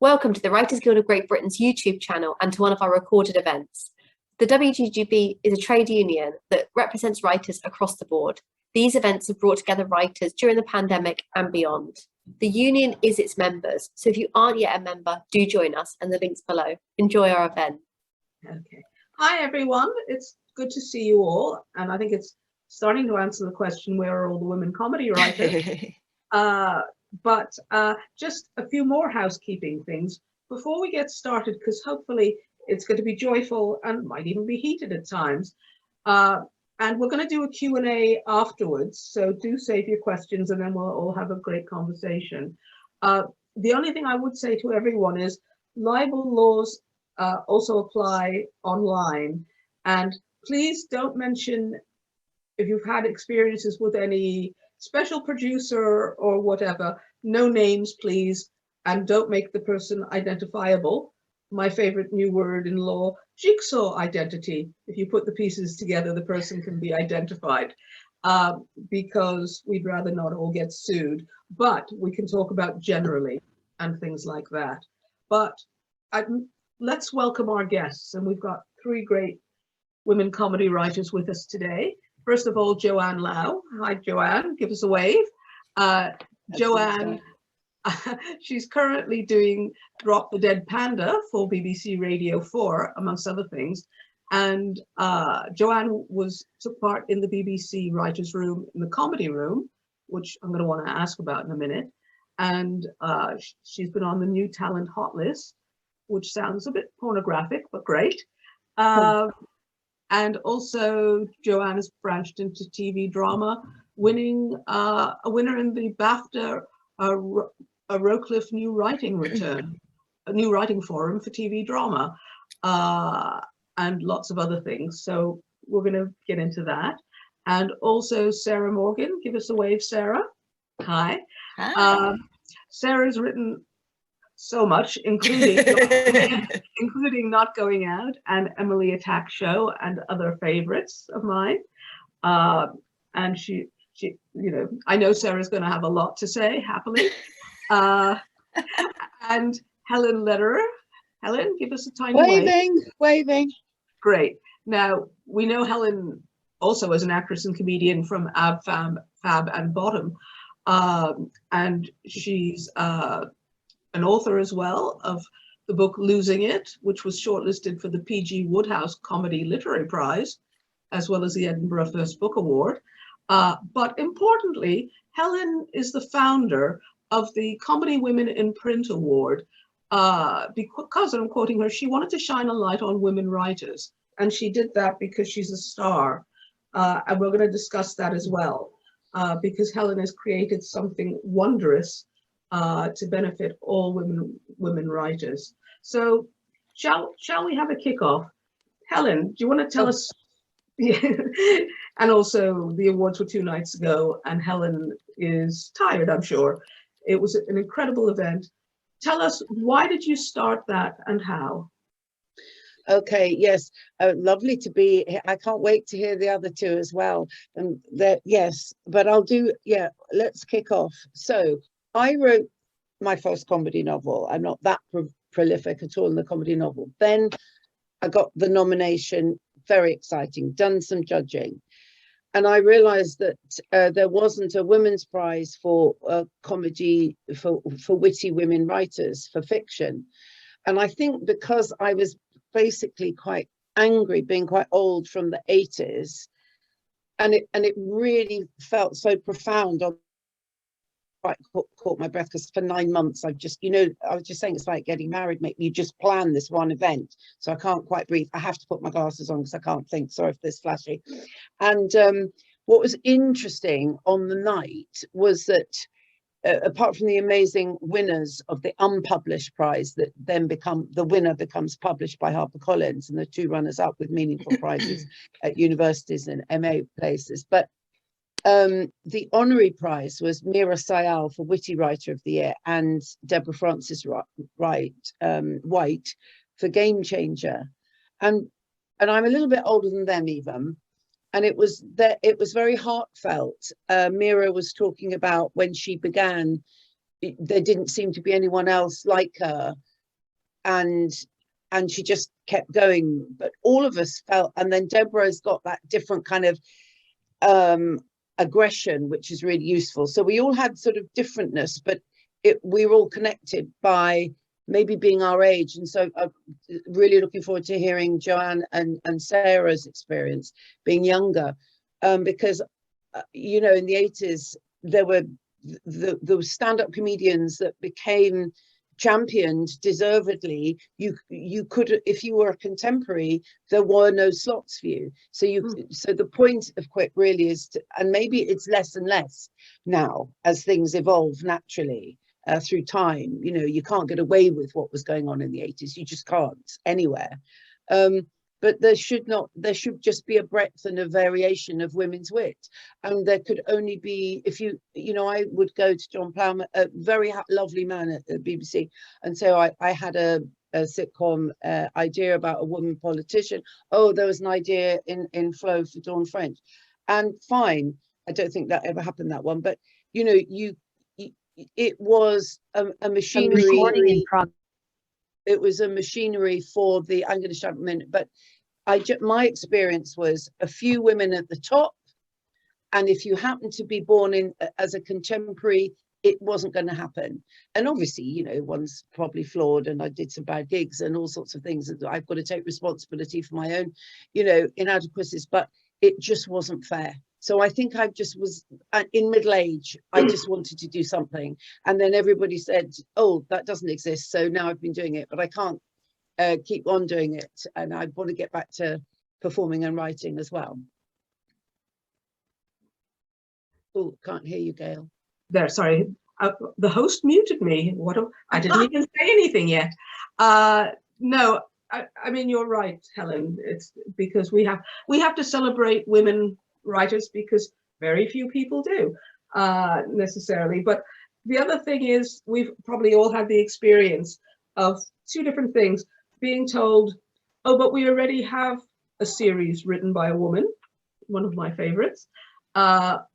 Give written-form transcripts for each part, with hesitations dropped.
Welcome to the Writers Guild of Great Britain's YouTube channel and to one of our recorded events. The WGGB is a trade union that represents writers across the board. These events have brought together writers during the pandemic and beyond. The union is its members, so if you aren't yet a member, do join us, and the link's below. Enjoy our event. Okay. Hi everyone, it's good to see you all, and I think it's starting to answer the question, where are all the women comedy writers? But just a few more housekeeping things before we get started, because hopefully it's going to be joyful and might even be heated at times. And we're going to do a Q&A afterwards, so do save your questions and then we'll all have a great conversation. The only thing I would say to everyone is libel laws also apply online, and please don't mention if you've had experiences with any special producer or whatever. No names, please, and don't make the person identifiable. My favorite new word in law, jigsaw identity. If you put the pieces together, the person can be identified, because we'd rather not all get sued, but we can talk about generally and things like that. But let's welcome our guests, and we've got three great women comedy writers with us today. First of all, Joanne Lau. Hi, Joanne. Give us a wave. Joanne, she's currently doing Drop the Dead Panda for BBC Radio 4, amongst other things. And Joanne took part in the BBC Writers' Room in the Comedy Room, which I'm going to want to ask about in a minute. And she's been on the New Talent Hot List, which sounds a bit pornographic, but great. And also, Joanne has branched into TV drama, winning a winner in the Bafta Rowcliffe New Writing Return, a new writing forum for TV drama, and lots of other things. So we're going to get into that. And also Sarah Morgan. Give us a wave, Sarah. Hi. Hi. Sarah's written so much, including including Not Going Out and Emily Atack Show and other favorites of mine. And she, you know, I know Sarah's going to have a lot to say, happily. And Helen Letterer. Helen, give us a tiny waving. Great. Now, we know Helen also as an actress and comedian from Fab and Bottom. And she's an author as well of the book Losing It, which was shortlisted for the P.G. Wodehouse Comedy Literary Prize, as well as the Edinburgh First Book Award. But importantly, Helen is the founder of the Comedy Women in Print Award, because, and I'm quoting her, she wanted to shine a light on women writers. And she did that because she's a star. And we're going to discuss that as well, because Helen has created something wondrous to benefit all women writers. So shall we have a kickoff? Helen, do you want to tell us? And also the awards were 2 nights ago, and Helen is tired, I'm sure. It was an incredible event. Tell us, why did you start that and how? Okay, yes, lovely to be here. I can't wait to hear the other two as well. And yes, but I'll do, yeah, let's kick off. So I wrote my first comedy novel. I'm not that prolific at all in the comedy novel. Then I got the nomination, very exciting, done some judging. And I realized that there wasn't a women's prize for comedy for witty women writers for fiction. And I think because I was basically quite angry, being quite old from the 80s, and it really felt so profound. Quite caught my breath, because for 9 months I've just, you know, I was just saying, it's like getting married, mate. You just plan this one event, so I can't quite breathe. I have to put my glasses on because I can't think. Sorry if this flashy. And what was interesting on the night was that apart from the amazing winners of the unpublished prize that then the winner becomes published by HarperCollins, and the 2 runners up with meaningful prizes at universities and MA places, but the honorary prize was Mira Sayal for Witty Writer of the Year, and Deborah Francis White for Game Changer. And I'm a little bit older than them even. And it was very heartfelt. Mira was talking about when she began, there didn't seem to be anyone else like her. and she just kept going. But all of us felt, and then Deborah's got that different kind of aggression, which is really useful. So we all had sort of differentness, but we were all connected by maybe being our age. And so I'm really looking forward to hearing Joanne and Sarah's experience being younger, because you know, in the 80s there were the stand-up comedians that became championed deservedly. You could, if you were a contemporary, there were no slots for you. So so the point of Quick really is to, and maybe it's less and less now as things evolve naturally through time. You know, you can't get away with what was going on in the 80s. You just can't anywhere. But there should just be a breadth and a variation of women's wit. And there could only be, if you know, I would go to John Plowman, a very lovely man at the BBC, and so I had a sitcom idea about a woman politician. Oh, there was an idea in Flow for Dawn French. And fine, I don't think that ever happened, that one. But, you know, it was a machinery. It was a machinery for the, I'm going to shut up a minute, but my experience was a few women at the top, and if you happen to be born in as a contemporary, it wasn't going to happen. And obviously, you know, one's probably flawed, and I did some bad gigs and all sorts of things. I've got to take responsibility for my own, you know, inadequacies, but it just wasn't fair. So I think I just was in middle age. I just wanted to do something. And then everybody said, oh, that doesn't exist. So now I've been doing it, but I can't keep on doing it. And I want to get back to performing and writing as well. Oh, can't hear you, Gail. There, sorry. The host muted me. I didn't even say anything yet. No, I mean, you're right, Helen. It's because we have to celebrate women writers, because very few people do necessarily. But the other thing is, we've probably all had the experience of two different things: being told, oh, but we already have a series written by a woman, one of my favorites,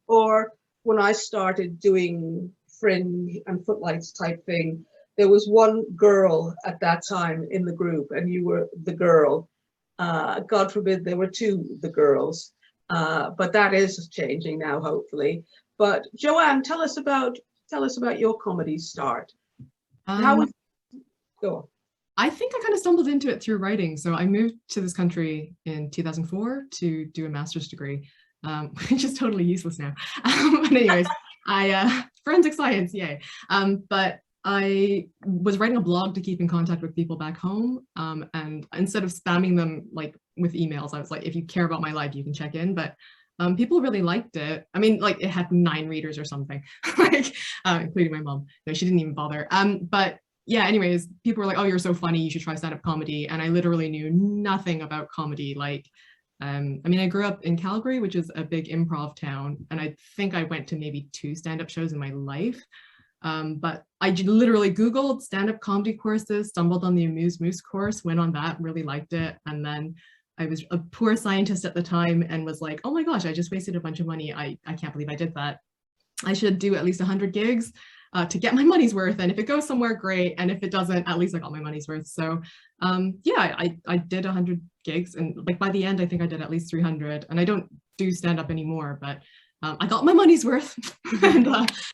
or when I started doing Fringe and Footlights type thing, there was one girl at that time in the group, and you were the girl. God forbid there were two the girls. But that is changing now, hopefully. But Joanne, tell us about your comedy start. How was go on? I think I kind of stumbled into it through writing. So I moved to this country in 2004 to do a master's degree, which is totally useless now. But anyways, forensic science, yay. But I was writing a blog to keep in contact with people back home. And instead of spamming them like with emails, I was like, if you care about my life, you can check in. But people really liked it. I mean, like, it had 9 readers or something, like, including my mom. No, she didn't even bother. But yeah, anyways, people were like, oh, you're so funny, you should try stand-up comedy. And I literally knew nothing about comedy. Like, I mean, I grew up in Calgary, which is a big improv town. And I think I went to maybe 2 stand-up shows in my life. But I literally Googled stand-up comedy courses, stumbled on the Amuse Moose course, went on that, really liked it. And then I was a poor scientist at the time and was like, oh my gosh, I just wasted a bunch of money. I can't believe I did that. I should do at least 100 gigs to get my money's worth. And if it goes somewhere, great. And if it doesn't, at least I got my money's worth. So yeah, I did 100 gigs. And like by the end, I think I did at least 300. And I don't do stand-up anymore, but I got my money's worth and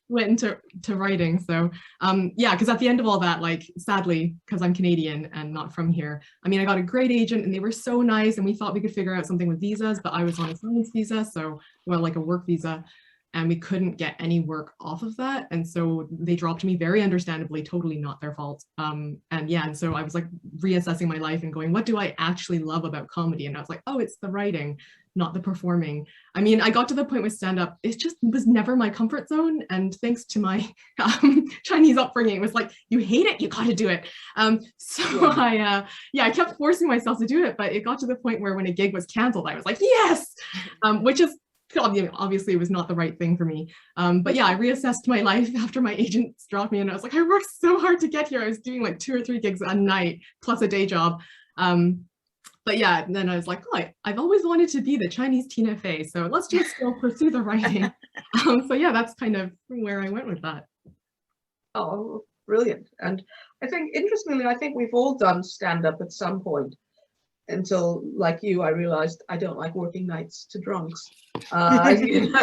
went into writing. So yeah, because at the end of all that, like, sadly, because I'm Canadian and not from here, I mean, I got a great agent and they were so nice, and we thought we could figure out something with visas, but I was on a science visa, so, well, like a work visa, and we couldn't get any work off of that. And so they dropped me, very understandably, totally not their fault. And yeah, and so I was like reassessing my life and going, what do I actually love about comedy? And I was like, oh, it's the writing, not the performing. I mean, I got to the point with stand-up, it just was never my comfort zone. And thanks to my Chinese upbringing, it was like, you hate it, you gotta do it. So yeah. I kept forcing myself to do it, but it got to the point where when a gig was canceled, I was like, yes, which is, obviously it was not the right thing for me. But yeah, I reassessed my life after my agents dropped me, and I was like, I worked so hard to get here. I was doing like 2 or 3 gigs a night plus a day job. But yeah, and then I was like, oh, I've always wanted to be the Chinese Tina Fey, so let's just go pursue the writing. So yeah, that's kind of where I went with that. Oh, brilliant. And I think, interestingly, I think we've all done stand-up at some point, until, like you, I realized I don't like working nights to drunks. You know,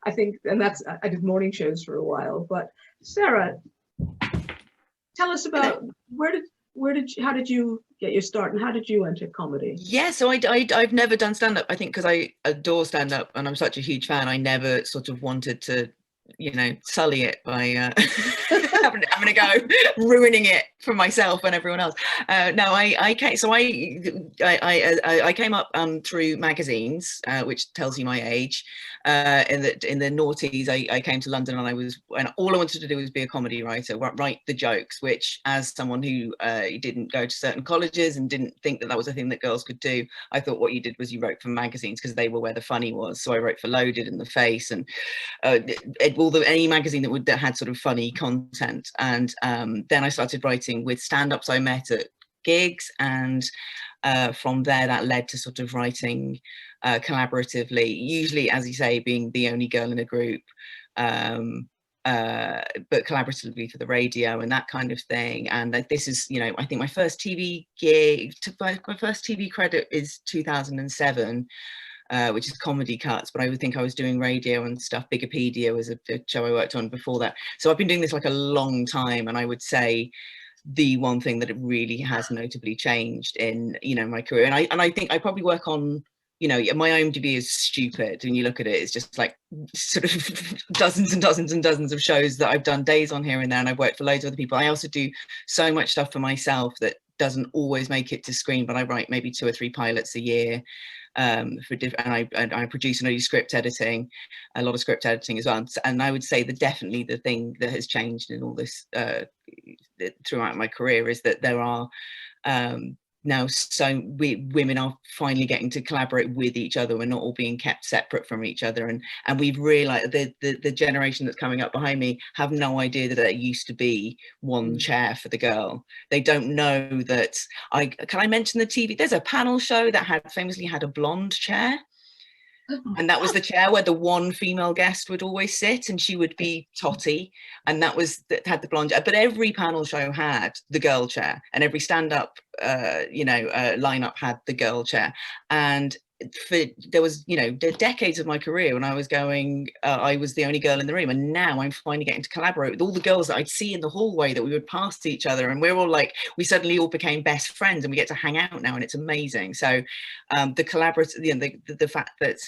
I think, and that's, I did morning shows for a while. But Sarah, tell us about how did you get your start, and how did you enter comedy? Yeah, so I've never done stand-up, I think, because I adore stand-up and I'm such a huge fan. I never sort of wanted to, you know, sully it by having a go, ruining it for myself and everyone else. No, I came up through magazines, which tells you my age. In the noughties, I came to London, and all I wanted to do was be a comedy writer, write the jokes. Which, as someone who didn't go to certain colleges and didn't think that was a thing that girls could do, I thought what you did was you wrote for magazines because they were where the funny was. So I wrote for Loaded and The Face and any magazine that had sort of funny content. And then I started writing with stand-ups I met at gigs, and from there that led to sort of writing collaboratively, usually, as you say, being the only girl in a group, but collaboratively for the radio and that kind of thing. And this is, you know, I think my first TV gig, my first TV credit is 2007. Which is Comedy Cuts, but I would think I was doing radio and stuff. Bigopedia was a show I worked on before that. So I've been doing this like a long time, and I would say the one thing that it really has notably changed in, you know, my career. And I think I probably work on, you know, my IMDb is stupid when you look at it. It's just like sort of dozens and dozens and dozens of shows that I've done days on here and there, and I've worked for loads of other people. I also do so much stuff for myself that doesn't always make it to screen, but I write maybe 2 or 3 pilots a year. And I produce and I do script editing, a lot of script editing as well. And I would say that definitely the thing that has changed in all this throughout my career is that there are now women are finally getting to collaborate with each other. We're not all being kept separate from each other, and we've realized the generation that's coming up behind me have no idea that there used to be one chair for the girl. They don't know that. Can I mention the TV? There's a panel show that famously had a blonde chair. And that was the chair where the one female guest would always sit, and she would be Totty, and that had the blonde chair. But every panel show had the girl chair, and every stand-up lineup had the girl chair. And there was, you know, decades of my career when I was going, I was the only girl in the room, and now I'm finally getting to collaborate with all the girls that I'd see in the hallway that we would pass to each other, and we're all like, we suddenly all became best friends, and we get to hang out now, and it's amazing. So the collaborative, the fact that,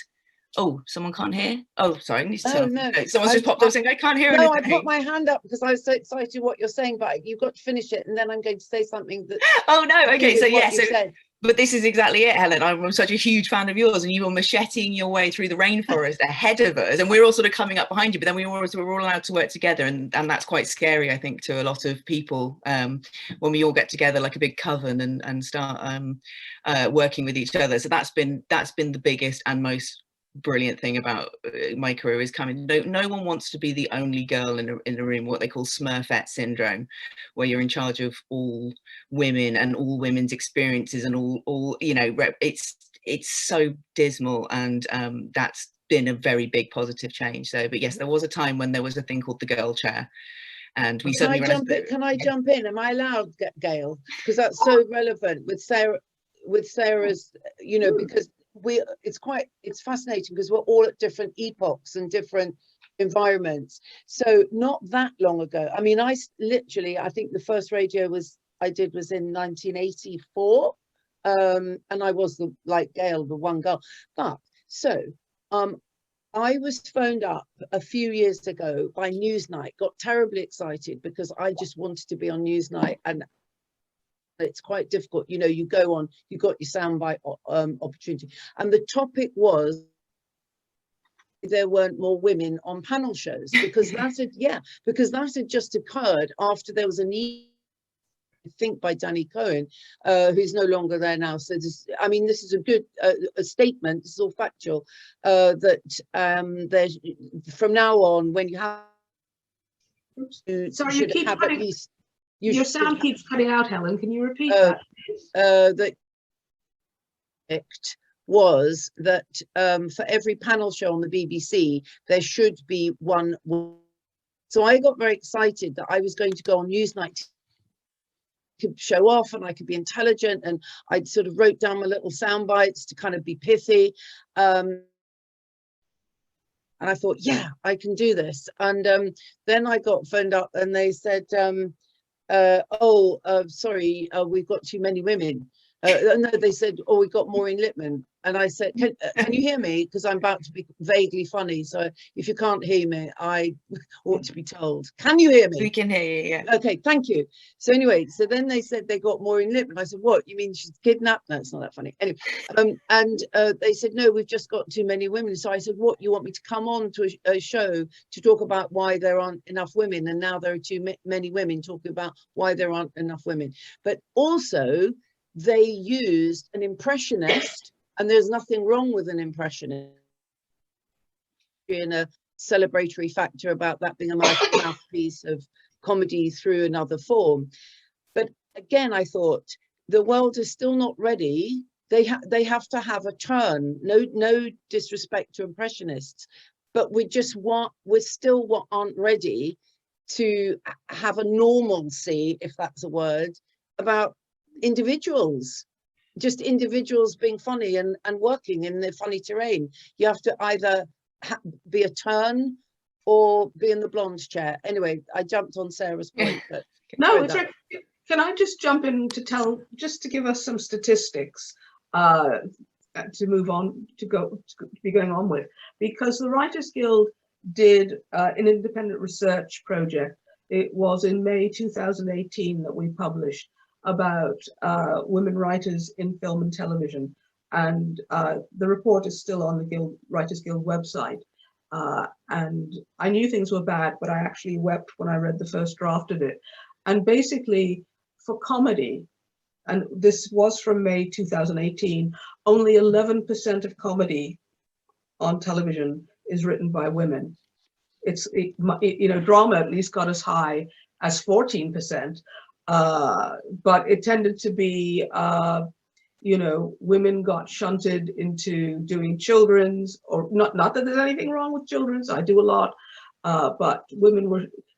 oh, someone can't hear? Oh, sorry, I need to turn off. No, someone's just popped up saying I can't hear anything. No, I put my hand up because I was so excited what you're saying, but you've got to finish it, and then I'm going to say something that. Oh no, okay, so yeah, said. But this is exactly it, Helen. I'm such a huge fan of yours, and you were macheting your way through the rainforest ahead of us, and we're all sort of coming up behind you, but then we're all allowed to work together, and that's quite scary, I think, to a lot of people, when we all get together like a big coven and start working with each other. So that's been the biggest and most brilliant thing about my career is coming. No one wants to be the only girl in a room, what they call Smurfette syndrome, where you're in charge of all women and all women's experiences and all you know, it's so dismal, and that's been a very big positive change. So, but yes, there was a time when there was a thing called the girl chair, and we suddenly can I jump in? Am I allowed, Gail? Because that's so relevant with Sarah's, you know, because it's fascinating because we're all at different epochs and different environments. So not that long ago, I mean, I think the first radio I did was in 1984, and I was like Gail, the one girl. But so I was phoned up a few years ago by Newsnight, got terribly excited because I just wanted to be on Newsnight, and it's quite difficult, you know, you go on, you got your soundbite opportunity, and the topic was there weren't more women on panel shows, because that had just occurred after there was I think by Danny Cohen, who's no longer there now. So this is a good a statement, this is all factual, that there's from now on, when you have sorry, you keep have at least your sound keeps cutting out, Helen. Can you repeat that? The was that for every panel show on the BBC, there should be one So I got very excited that I was going to go on Newsnight to show off, and I could be intelligent, and I sort of wrote down my little sound bites to kind of be pithy. And I thought, yeah, I can do this. And then I got phoned up and they said, sorry, we've got too many women. No, they said, oh, we got Maureen Lipman. And I said, can you hear me? Because I'm about to be vaguely funny. So if you can't hear me, I ought to be told. Can you hear me? We can hear you, yeah. Okay, thank you. So anyway, so then they said they got Maureen Lipman. I said, what? You mean she's kidnapped? No, it's not that funny. Anyway, they said, no, we've just got too many women. So I said, what, you want me to come on to a show to talk about why there aren't enough women? And now there are too many women talking about why there aren't enough women. But also, they used an impressionist, and there's nothing wrong with an impressionist in a celebratory factor about that being a mouthpiece of comedy through another form. But again, I thought the world is still not ready. They have to have a turn. No disrespect to impressionists, but we still aren't ready to have a normalcy, if that's a word, about individuals, just individuals being funny and working in the funny terrain. You have to either be a turn or be in the blonde chair. Anyway, I jumped on Sarah's point. But no, it's right. Can I just jump in to give us some statistics to move on, to be going on with, because the Writers Guild did an independent research project. It was in May 2018 that we published about women writers in film and television, and the report is still on the Writers Guild website. And I knew things were bad, but I actually wept when I read the first draft of it. And basically, for comedy, and this was from May 2018, only 11% of comedy on television is written by women. Drama at least got as high as 14%. But it tended to be, women got shunted into doing children's, or not that there's anything wrong with children's, I do a lot, but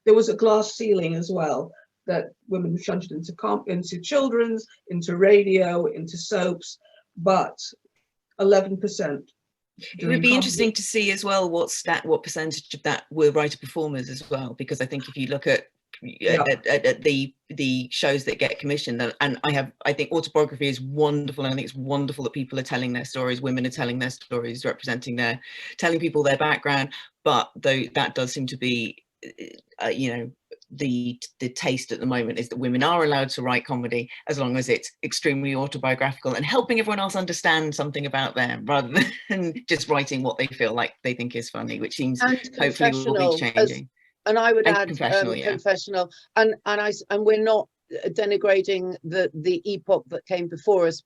there was a glass ceiling as well, that women were shunted into children's, into radio, into soaps, but 11%. It would be interesting to see as well what percentage of that were writer performers as well, because I think if you look at the shows that get commissioned, and I think autobiography is wonderful, and I think it's wonderful that people are telling their stories, women are telling their stories, telling people their background, but though that does seem to be the taste at the moment is that women are allowed to write comedy as long as it's extremely autobiographical and helping everyone else understand something about them, rather than just writing what they feel like they think is funny, which seems hopefully will be changing. And I would add confessional, and we're not denigrating the epoch that came before us,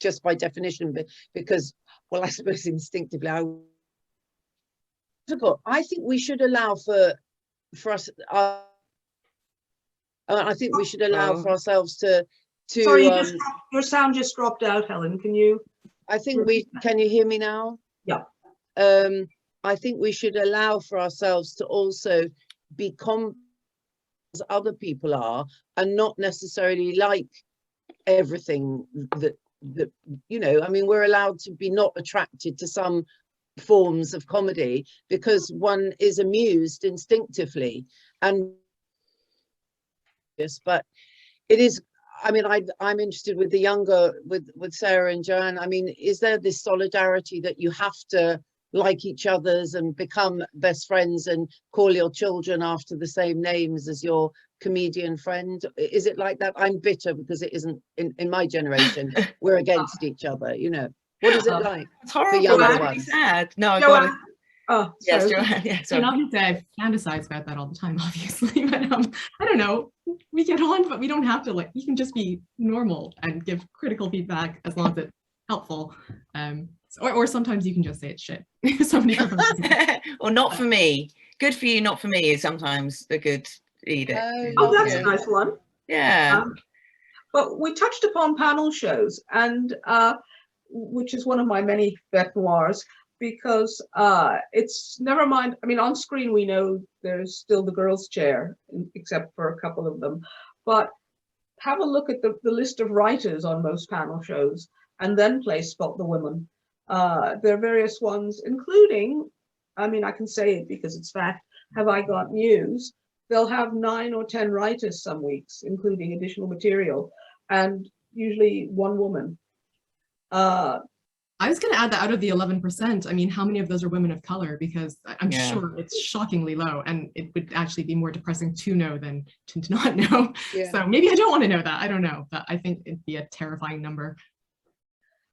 just by definition, because, well, I suppose instinctively I think we should allow for us. I think we should allow for ourselves to. Sorry, your sound just dropped out, Helen. Can you? I think can you hear me now? Yeah. I think we should allow for ourselves to also become as other people are, and not necessarily like everything that I mean, we're allowed to be not attracted to some forms of comedy because one is amused instinctively, and yes, but it is, I mean, I'm interested with the younger, with Sarah and Joanne. I mean, is there this solidarity that you have to like each other's and become best friends and call your children after the same names as your comedian friend? Is it like that? I'm bitter because it isn't in my generation. We're against each other, What is it like? It's horrible. Younger ones? Sad. No, I got it. Oh, yes, Joanne. Yeah, sorry. And obviously I fantasize about that all the time, obviously, but I don't know. We get on, but we don't have to. You can just be normal and give critical feedback as long as it's helpful. Or sometimes you can just say it's shit. Somebody or not for me. Good for you, not for me is sometimes a good edict. Oh, that's a nice one. Yeah. But we touched upon panel shows, and which is one of my many bête noirs. because it's, never mind, I mean, on screen we know there's still the girls' chair, except for a couple of them, but have a look at the list of writers on most panel shows, and then play Spot the Women. There are various ones, including, I mean, I can say it because it's fact, Have I Got News? They'll have 9 or 10 writers some weeks, including additional material, and usually one woman. I was going to add that out of the 11%, I mean, how many of those are women of color? Because I'm sure it's shockingly low, and it would actually be more depressing to know than to not know. Yeah. So maybe I don't want to know that. I don't know, but I think it'd be a terrifying number.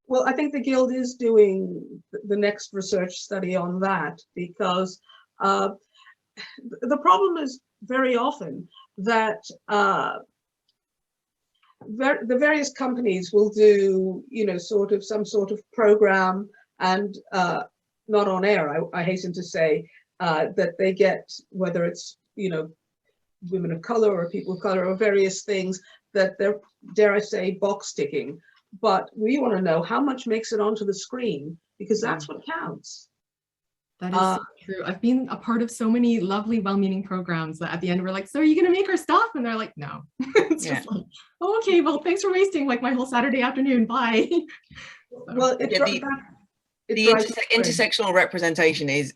Well, I think the Guild is doing the next research study on that, because the problem is very often that the various companies will do, you know, some sort of program, and not on air, I hasten to say, that they get, whether it's, you know, women of color or people of color or various things, that they're, dare I say, box ticking. But we want to know how much makes it onto the screen, because that's what counts. That is so true. I've been a part of so many lovely, well-meaning programs that at the end we're like, so are you going to make our stuff? And they're like, no. It's just like, oh, okay, well, thanks for wasting like my whole Saturday afternoon. Bye. Well, it's intersectional representation is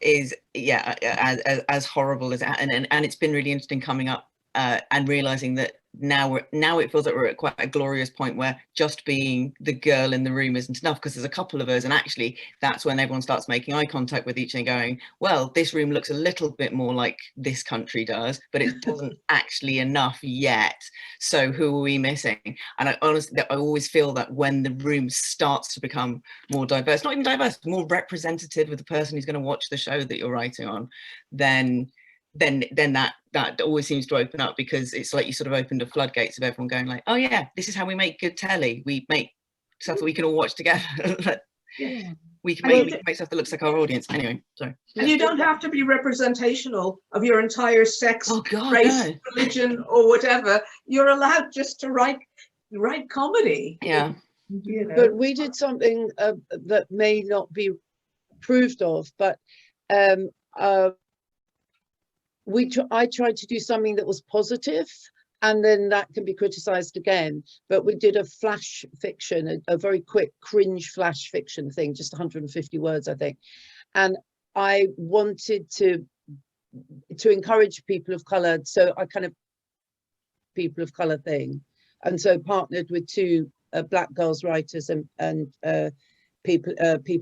as horrible as that, and it's been really interesting coming up and realizing that now it feels like we're at quite a glorious point where just being the girl in the room isn't enough, because there's a couple of us, and actually that's when everyone starts making eye contact with each other, going, well, this room looks a little bit more like this country does, but it doesn't actually enough yet, so who are we missing? And I honestly, I always feel that when the room starts to become more diverse, not even diverse, more representative of the person who's going to watch the show that you're writing on, then that always seems to open up, because it's like you sort of opened the floodgates of everyone going like, oh yeah, this is how we make good telly. We make stuff that we can all watch together. Yeah. we can make stuff that looks like our audience. Anyway, sorry. And you don't have to be representational of your entire sex, race, religion, or whatever. You're allowed just to write comedy. Yeah. You know? But we did something that may not be proved of, but I tried to do something that was positive, and then that can be criticized again. But we did a flash fiction, a very quick cringe flash fiction thing, just 150 words, I think. And I wanted to encourage people of color, so I kind of people of color thing, and so partnered with 2 Black girls writers and people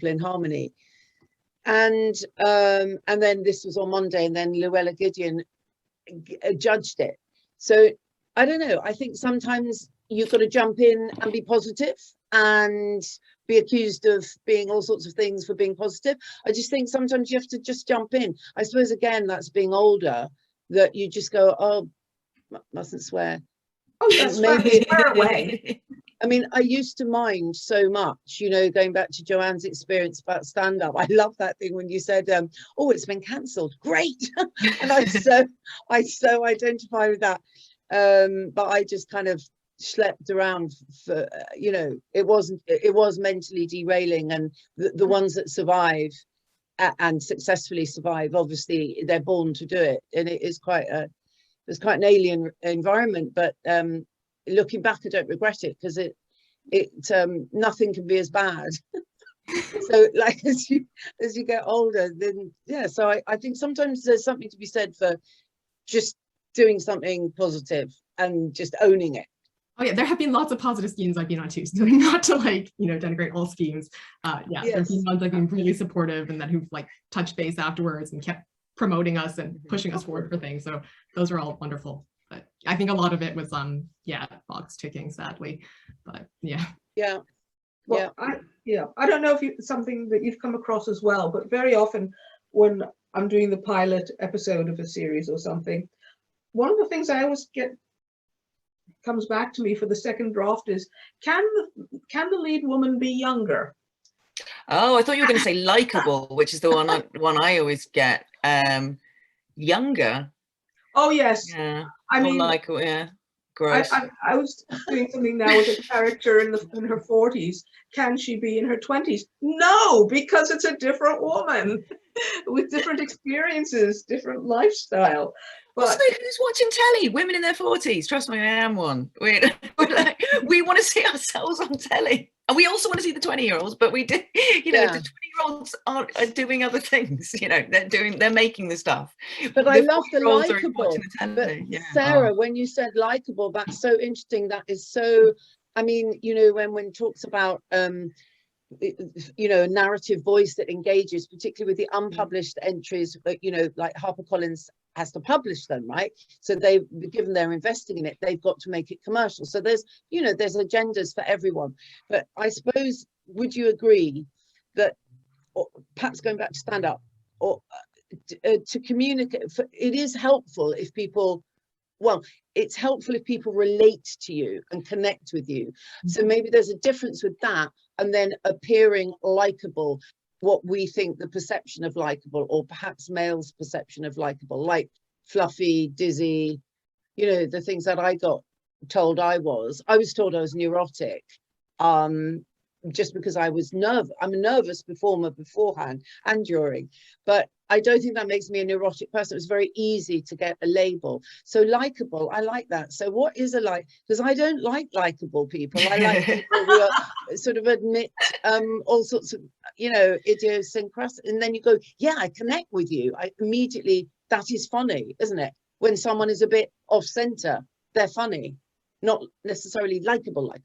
in harmony. And then this was on Monday, and then Llewellyn Gideon judged it. So I don't know, I think sometimes you've got to jump in and be positive and be accused of being all sorts of things for being positive. I just think sometimes you have to just jump in. I suppose again, that's being older, that you just go, oh, mustn't swear. Oh, that's maybe far away. I mean, I used to mind so much, you know, going back to Joanne's experience about stand-up. I love that thing when you said, oh, it's been cancelled. Great. And I so identify with that. But I just kind of schlepped around for, you know, it was mentally derailing. And the ones that survive and successfully survive, obviously they're born to do it. And it is quite an alien environment, but looking back, I don't regret it, because nothing can be as bad. So like as you get older, then yeah, so I think sometimes there's something to be said for just doing something positive and just owning it. Oh yeah, there have been lots of positive schemes I've been on too, so not to like, you know, denigrate all schemes. Yeah, yes. There's been ones I've been really supportive, and then who've like touched base afterwards and kept promoting us and pushing us forward for things. So those are all wonderful. But I think a lot of it was box ticking, sadly. But yeah. Yeah. Well, I don't know if it's something that you've come across as well, but very often when I'm doing the pilot episode of a series or something, one of the things I always comes back to me for the second draft is, can the lead woman be younger? Oh, I thought you were going to say likable, which is the one I always get. Younger. Oh yes. Yeah. I mean, likable. Yeah. Gross. I was doing something now with a character in her 40s. Can she be in her 20s? No, because it's a different woman with different experiences, different lifestyle. But Also, who's watching telly? Women in their 40s. Trust me, I am one. We want to see ourselves on telly. And we also want to see the 20-year-olds, but we do, the 20-year-olds are doing other things, they're making the stuff. But I love the 40-year-olds are likable. watching the But telly. Sarah, when you said likable, that's so interesting. That is so, I mean, when one talks about, narrative voice that engages, particularly with the unpublished entries, like HarperCollins has to publish them, right? So given they're investing in it, they've got to make it commercial. So there's agendas for everyone. But I suppose, would you agree that, or perhaps going back to stand up, or to communicate, it is helpful if people, it's helpful if people relate to you and connect with you. So maybe there's a difference with that and then appearing likable, what we think the perception of likable, or perhaps males' perception of likable, like fluffy, dizzy, the things that I got told I was told I was neurotic, just because I was nervous. I'm a nervous performer beforehand and during, but I don't think that makes me a neurotic person. It was very easy to get a label. So likable, I like that. So what is because I don't like likable people. I like people who are sort of admit all sorts of, idiosyncrasies. And then you go, yeah, I connect with you. I immediately, that is funny, isn't it? When someone is a bit off center, they're funny, not necessarily likable. I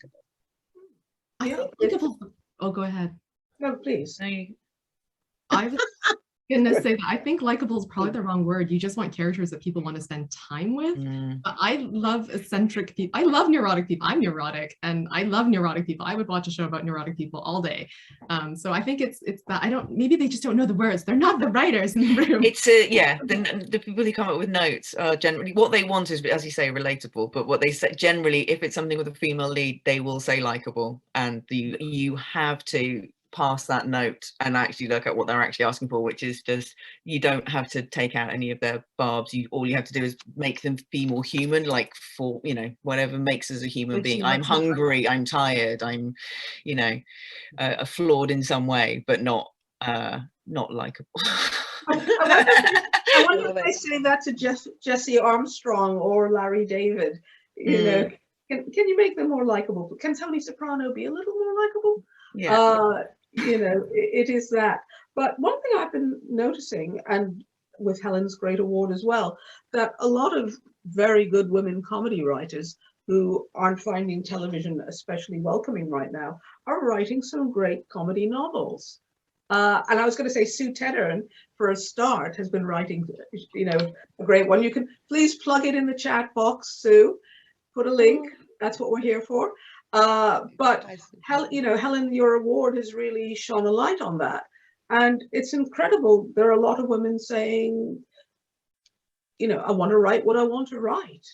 think likable. Oh, go ahead. No, please. I was gonna say that I think likable is probably the wrong word. You just want characters that people want to spend time with. But I love eccentric people. I love neurotic people. I'm neurotic, and I love neurotic people. I would watch a show about neurotic people all day. So I think it's that maybe they just don't know the words. They're not the writers in the room. It's the people who come up with notes are generally, what they want is, as you say, relatable. But what they say generally, if it's something with a female lead, they will say likable, and you have to pass that note and actually look at what they're actually asking for, which is just, you don't have to take out any of their barbs. All you have to do is make them be more human, like for whatever makes us a human being. I'm hungry, I'm tired, I'm flawed in some way, but not likable. I wonder if they say that to Jesse Armstrong or Larry David. Can you make them more likable? Can Tony Soprano be a little more likable? Yeah. It is that. But one thing I've been noticing, and with Helen's great award as well, that a lot of very good women comedy writers who aren't finding television especially welcoming right now are writing some great comedy novels. And I was going to say Sue Tedder, for a start, has been writing, a great one. You can please plug it in the chat box, Sue. Put a link. That's what we're here for. But Helen, your award has really shone a light on that, and it's incredible. There are a lot of women saying, I want to write what I want to write.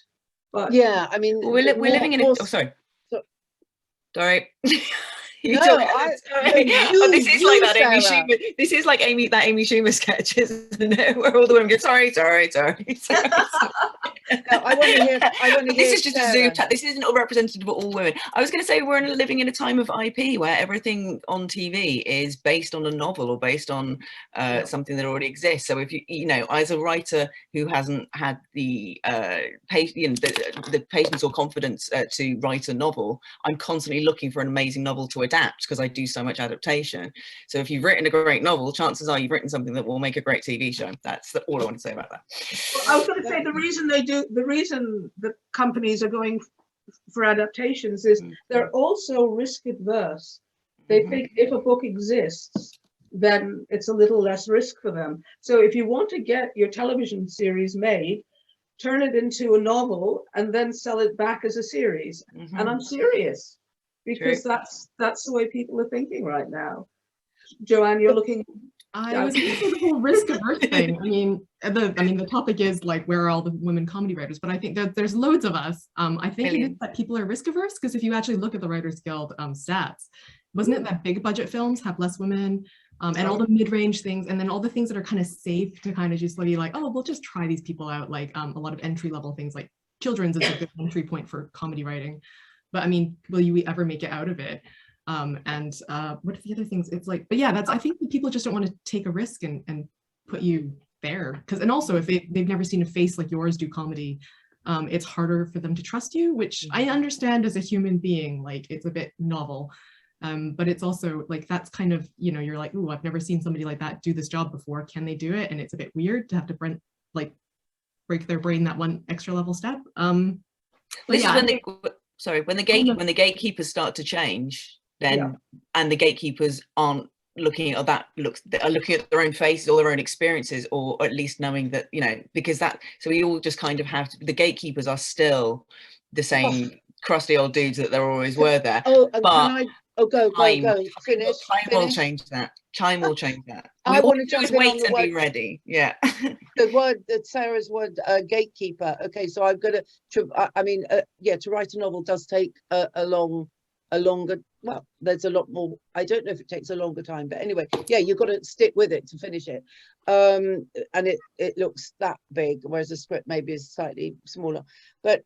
But yeah, I mean, we're living in a. Oh, sorry. No, this is like that Amy Schumer. This is like that Amy Schumer sketch, isn't it? Where all the women go, sorry. No, I want to hear. This is just a Zoom chat. This isn't representative of all women. I was going to say we're living in a time of IP where everything on TV is based on a novel or based on something that already exists. So if you as a writer who hasn't had the patience or confidence to write a novel, I'm constantly looking for an amazing novel to adapt, because I do so much adaptation. So if you've written a great novel, chances are you've written something that will make a great TV show. That's all I want to say about that. Well, I was going to say the reason the companies are going for adaptations is they're also risk adverse. They think if a book exists, then it's a little less risk for them. So if you want to get your television series made, turn it into a novel and then sell it back as a series. And I'm serious, because that's the way people are thinking right now. Joanne, you're looking. I was thinking the whole risk averse thing. I mean, the topic is like, where are all the women comedy writers? But I think that there's loads of us. I think it is that people are risk averse, because if you actually look at the Writers Guild stats, wasn't it that big budget films have less women, and all the mid-range things, and then all the things that are kind of safe to kind of just be like, oh, we'll just try these people out, like a lot of entry-level things like children's is a good entry point for comedy writing. But I mean, will you ever make it out of it? And what are the other things? It's like, but yeah, I think that people just don't want to take a risk and put you there. And also if they've never seen a face like yours do comedy, it's harder for them to trust you, which I understand as a human being, like it's a bit novel. But it's also like, that's kind of, you know, you're like, ooh, I've never seen somebody like that do this job before. Can they do it? And it's a bit weird to have to break their brain that one extra level step. This is when the gatekeepers start to change, then and the gatekeepers aren't looking at are looking at their own faces or their own experiences, or at least knowing that, you know, because so we all just kind of have to, the gatekeepers are still the same crusty old dudes that there always were there. Go finish. Time will change that. Time will change that. I want to jump in wait on the and word, be ready. Yeah. the word that Sarah's word, gatekeeper. Okay, so I've got to write a novel does take a longer, well, there's a lot more. I don't know if it takes a longer time, but anyway, yeah, you've got to stick with it to finish it. And it looks that big, whereas the script maybe is slightly smaller. But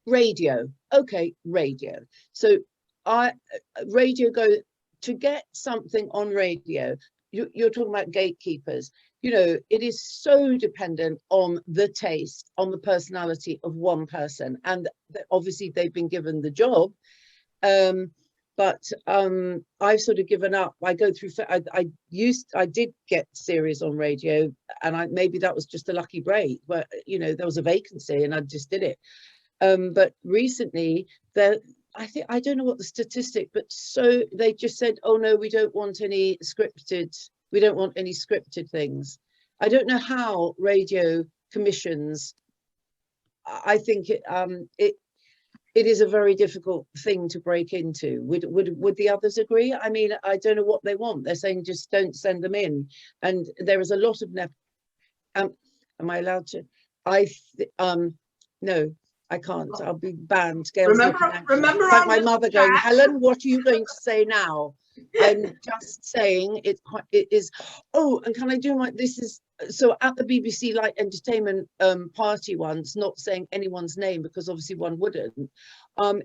radio, okay, radio. So radio to get something on radio, you're talking about gatekeepers. You know, it is so dependent on the taste, on the personality of one person, and obviously they've been given the job. But I've sort of given up. I go through. I did get series on radio, and maybe that was just a lucky break. But you know, there was a vacancy, and I just did it. But recently, I don't know what the statistic, but so they just said, oh no, we don't want any scripted. We don't want any scripted things. I don't know how radio commissions. I think it is a very difficult thing to break into. Would the others agree? I mean, I don't know what they want. They're saying just don't send them in, and there is a lot of am I allowed to? No, I can't. I'll be banned. Gail's remember like my mother going, Helen, what are you going to say now? I'm just saying it is. Oh, and can I do so at the BBC Light Entertainment party once, not saying anyone's name because obviously one wouldn't.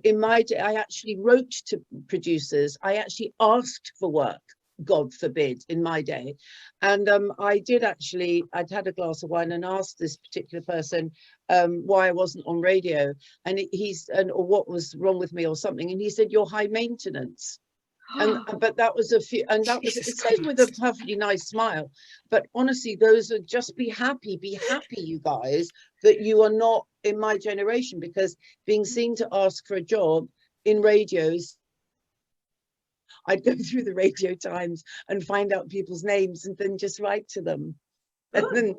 In my day, I actually wrote to producers. I actually asked for work, God forbid, in my day. And I'd had a glass of wine and asked this particular person why I wasn't on radio, and or what was wrong with me or something. And he said, you're high maintenance. But that was it said with a perfectly nice smile. But honestly, those are just be happy, you guys, that you are not in my generation, because being seen to ask for a job in radios, I'd go through the Radio Times and find out people's names and then just write to them. And then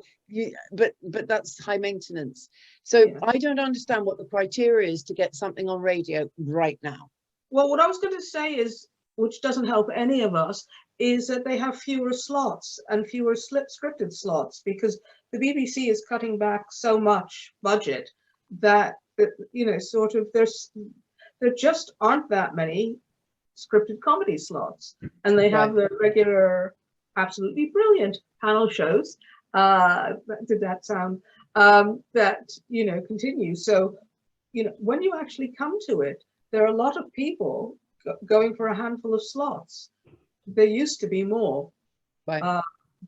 but that's high maintenance. So yeah. I don't understand what the criteria is to get something on radio right now. Well, what I was going to say is, which doesn't help any of us, is that they have fewer slots and fewer scripted slots, because the BBC is cutting back so much budget that, you know, sort of there just aren't that many scripted comedy slots, and they have the regular, absolutely brilliant panel shows. Did that sound that, you know, continue? So, you know, when you actually come to it, there are a lot of people going for a handful of slots. There used to be more. Right.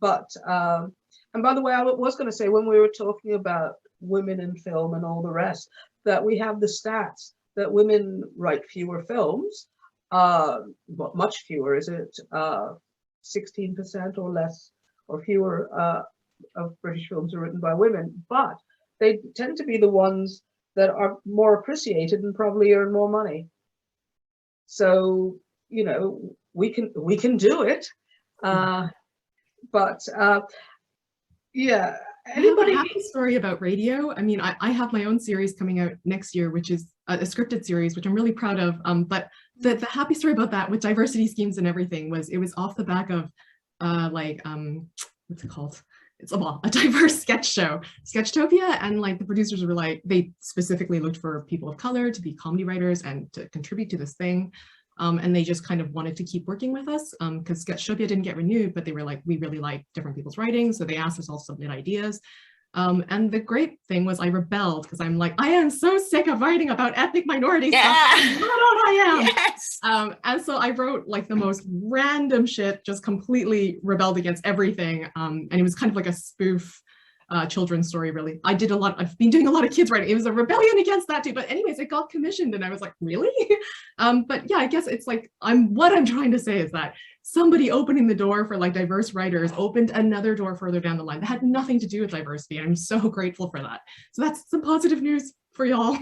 And by the way, I was going to say, when we were talking about women in film and all the rest, that we have the stats that women write fewer films. Well, much fewer, is it 16% or less or fewer of British films are written by women, but they tend to be the ones that are more appreciated and probably earn more money. So, you know, we can do it. But yeah, anybody? I have a happy story about radio. I mean, I have my own series coming out next year, which is a scripted series, which I'm really proud of. But the happy story about that, with diversity schemes and everything, was it was off the back of what's it called? It's a diverse sketch show, Sketchtopia, and like the producers were like, they specifically looked for people of color to be comedy writers and to contribute to this thing. And they just kind of wanted to keep working with us because Sketchtopia didn't get renewed, but they were like, we really like different people's writing. So they asked us all to submit ideas. And the great thing was I rebelled because I'm like, I am so sick of writing about ethnic minority stuff. Why don't I am? Yes. And so I wrote like the most random shit, just completely rebelled against everything. And it was kind of like a spoof children's story, really. I've been doing a lot of kids writing. It was a rebellion against that too. But anyways, it got commissioned and I was like, really? But yeah, I guess it's like, what I'm trying to say is that somebody opening the door for like diverse writers opened another door further down the line that had nothing to do with diversity. I'm so grateful for that. So that's some positive news for y'all.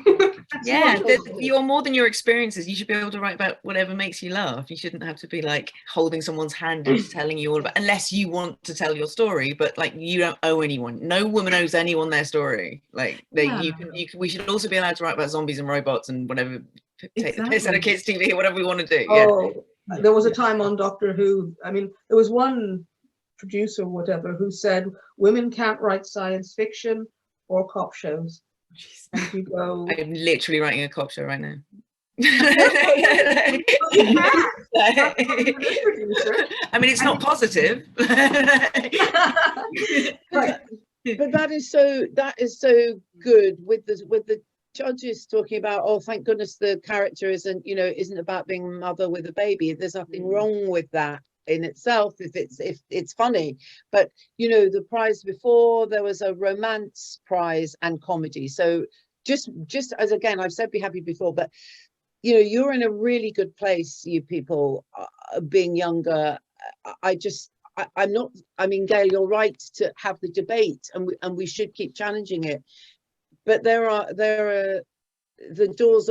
Yeah, you're more than your experiences. You should be able to write about whatever makes you laugh. You shouldn't have to be like holding someone's hand and telling you all about, unless you want to tell your story, but like you don't owe anyone. No woman owes anyone their story. Like we should also be allowed to write about zombies and robots and whatever, take the piss out of kids' TV or whatever we want to do. Oh, there was a time on Doctor Who, I mean, there was one producer or whatever who said women can't write science fiction or cop shows. And you go, I'm literally writing a cop show right now. I mean, it's not positive. But that is so good with the judges talking about, oh, thank goodness the character isn't about being a mother with a baby. There's nothing wrong with that in itself if it's funny. But the prize before, there was a romance prize and comedy. So just as, again, I've said be happy before, but you're in a really good place, you people, being younger. Gail, you're right to have the debate, and we should keep challenging it. But there are the doors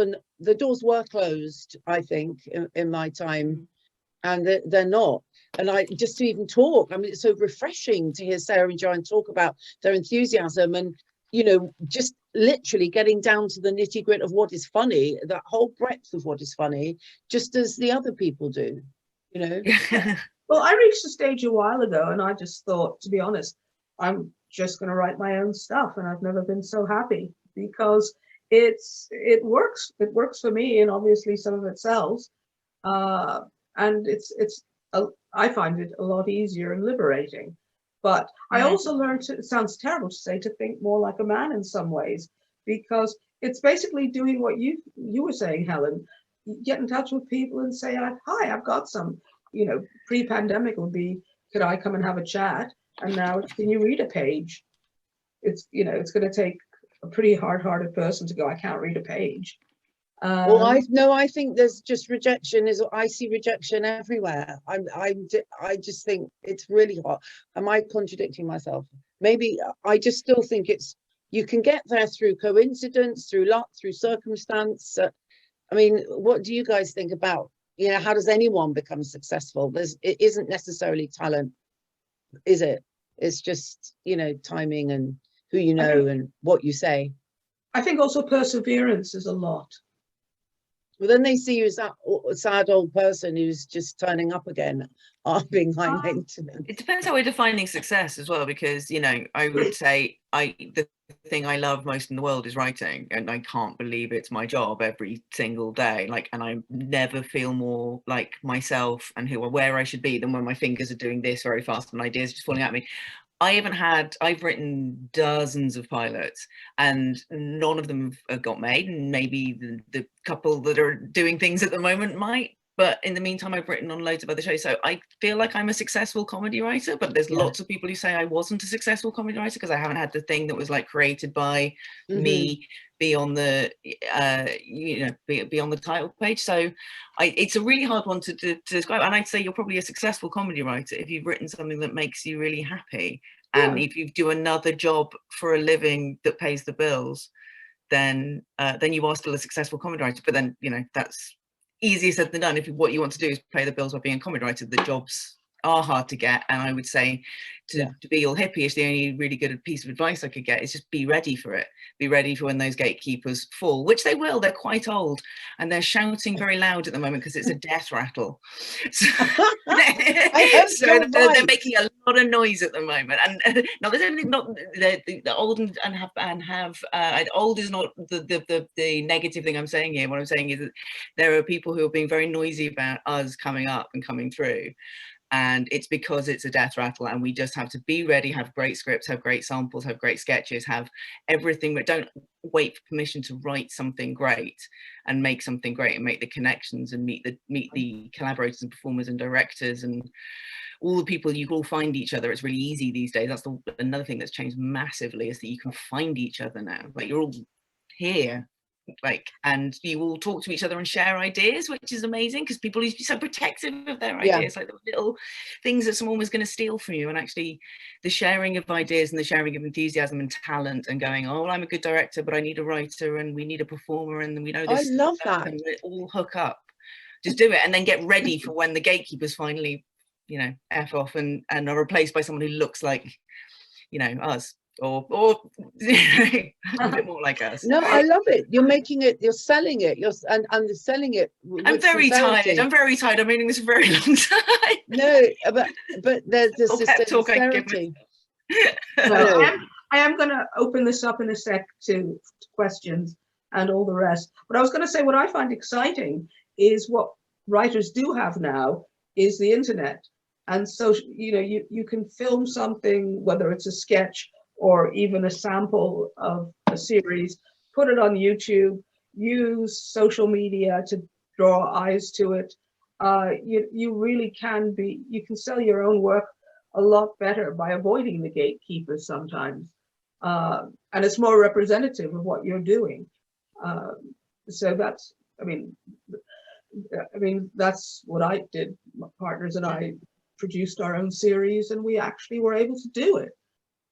were closed, I think, in my time, and they're not. And just to even talk, I mean, it's so refreshing to hear Sarah and Joanne talk about their enthusiasm and just literally getting down to the nitty gritty of what is funny, that whole breadth of what is funny, just as the other people do. Well, I reached a stage a while ago, and I just thought, to be honest, I'm just going to write my own stuff, and I've never been so happy because it works for me, and obviously some of it sells, and I find it a lot easier and liberating. But I also learned it sounds terrible to say, to think more like a man in some ways, because it's basically doing what you were saying, Helen. Get in touch with people and say, hi, I've got some, pre-pandemic would be, could I come and have a chat? And now, can you read a page? It's going to take a pretty hard-hearted person to go, I can't read a page. I think there's just rejection. I see rejection everywhere. I just think it's really hot. Am I contradicting myself? Maybe. I just still think you can get there through coincidence, through luck, through circumstance. I mean, what do you guys think about, how does anyone become successful? It isn't necessarily talent, is it? It's just, timing and who and what you say. I think also perseverance is a lot. Well, then they see you as that sad old person who's just turning up again, being high maintenance. It depends how we're defining success as well, because I would say the thing I love most in the world is writing, and I can't believe it's my job every single day. And I never feel more like myself and where I should be than when my fingers are doing this very fast and ideas just falling at me. I've written dozens of pilots, and none of them have got made, and maybe the couple that are doing things at the moment might, but in the meantime I've written on loads of other shows. So I feel like I'm a successful comedy writer, but there's lots of people who say I wasn't a successful comedy writer because I haven't had the thing that was like created by me be on the be on the title page. So it's a really hard one to describe, and I'd say you're probably a successful comedy writer if you've written something that makes you really happy, and if you do another job for a living that pays the bills, then you are still a successful comedy writer. But then that's easier said than done. If what you want to do is pay the bills by being a comedy writer, the jobs are hard to get. And I would say to be all hippie-ish, the only really good piece of advice I could get is just be ready for it. Be ready for when those gatekeepers fall, which they will. They're quite old and they're shouting very loud at the moment because it's a death rattle. So, they're making a lot of noise at the moment. And no, there's anything not the old and have old is not the negative thing I'm saying here. What I'm saying is that there are people who are being very noisy about us coming up and coming through. And it's because it's a death rattle, and we just have to be ready, have great scripts, have great samples, have great sketches, have everything, but don't wait for permission to write something great and make something great and make the connections and meet the collaborators and performers and directors and all the people. You all find each other. It's really easy these days. That's another thing that's changed massively, is that you can find each other now. Like, you're all here, like, and you all talk to each other and share ideas, which is amazing, because people used to be so protective of their ideas, like the little things that someone was going to steal from you. And actually the sharing of ideas and the sharing of enthusiasm and talent, and going, oh, I'm a good director, but I need a writer and we need a performer, and we know this, I love that, and we all hook up. Just do it, and then get ready for when the gatekeepers finally, you know, F off and are replaced by someone who looks like, you know, us, or a bit more like us. No, I love it. You're making it, you're selling it, and selling it. I'm very tired. I'm very tired. I'm reading this a very long time. No, but there's this talk sincerity. So I am going to open this up in a sec to questions and all the rest. But I was going to say, what I find exciting is what writers do have now is the internet. And so, you know, you can film something, whether it's a sketch or even a sample of a series, put it on YouTube, use social media to draw eyes to it. You really can you can sell your own work a lot better by avoiding the gatekeepers sometimes. And it's more representative of what you're doing. So that's, I mean, that's what I did. My partners and I produced our own series, and we actually were able to do it.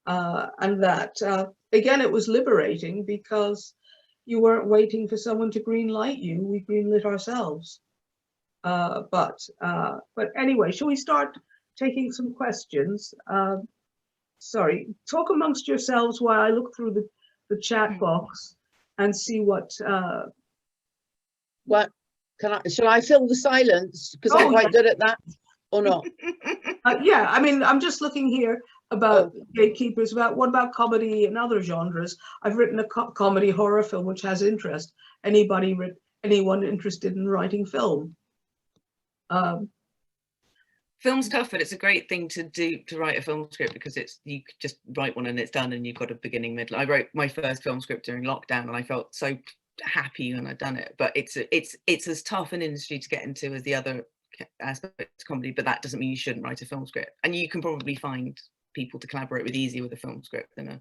And that, again, it was liberating, because you weren't waiting for someone to green light you. We greenlit ourselves. But anyway, shall we start taking some questions? Sorry, talk amongst yourselves while I look through the chat box and see what shall I fill the silence, because I'm quite good at that, or not? Yeah, I mean, I'm just looking here about gatekeepers. What about comedy and other genres? I've written a comedy horror film which has interest. Anyone interested in writing film? Film's tough, but it's a great thing to do, to write a film script, because you just write one and it's done, and you've got a beginning, middle. I wrote my first film script during lockdown, and I felt so happy when I'd done it. But it's as tough an industry to get into as the other aspects of comedy, but that doesn't mean you shouldn't write a film script. And you can probably find people to collaborate with easier with a film script than a...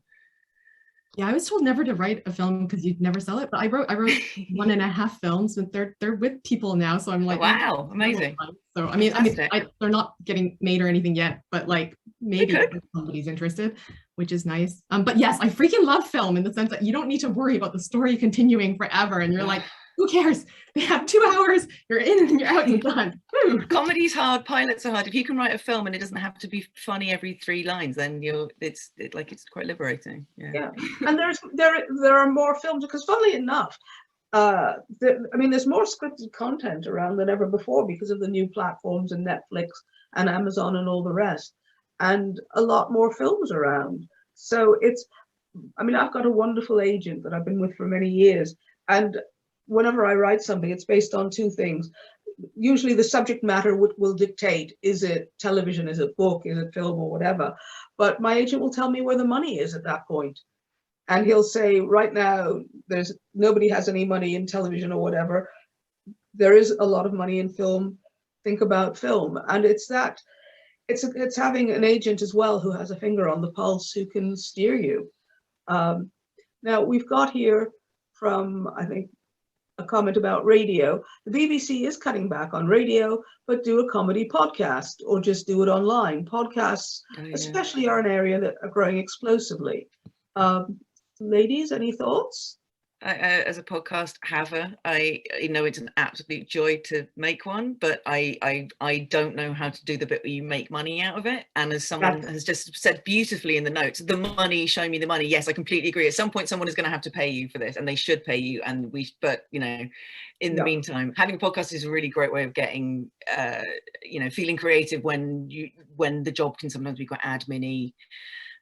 Yeah, I was told never to write a film because you'd never sell it, but I wrote 1.5 films, and they're with people now, so I'm like, wow, amazing. So I mean they're not getting made or anything yet, but like maybe somebody's interested, which is nice. But yes, I freaking love film, in the sense that you don't need to worry about the story continuing forever, and you're like, who cares? They have 2 hours, you're in and you're out and done. Comedy's hard, pilots are hard. If you can write a film and it doesn't have to be funny every 3 lines, then it's quite liberating. Yeah. And there are more films, because funnily enough, there's more scripted content around than ever before, because of the new platforms and Netflix and Amazon and all the rest, and a lot more films around. So I've got a wonderful agent that I've been with for many years, and whenever I write something, it's based on 2 things. Usually the subject matter will dictate, is it television, is it book, is it film, or whatever. But my agent will tell me where the money is at that point. And he'll say, right now, nobody has any money in television or whatever. There is a lot of money in film. Think about film. And it's having an agent as well who has a finger on the pulse, who can steer you. Now, we've got here from, I think, a comment about radio. The BBC is cutting back on radio, but do a comedy podcast, or just do it online. Podcasts, especially, are an area that are growing explosively. Ladies, any thoughts? As a podcast haver, I know it's an absolute joy to make one, but I don't know how to do the bit where you make money out of it. And as someone has just said beautifully in the notes, the money, show me the money. Yes, I completely agree. At some point, someone is going to have to pay you for this, and they should pay you. But in the meantime, having a podcast is a really great way of getting, feeling creative when the job can sometimes be quite admin-y.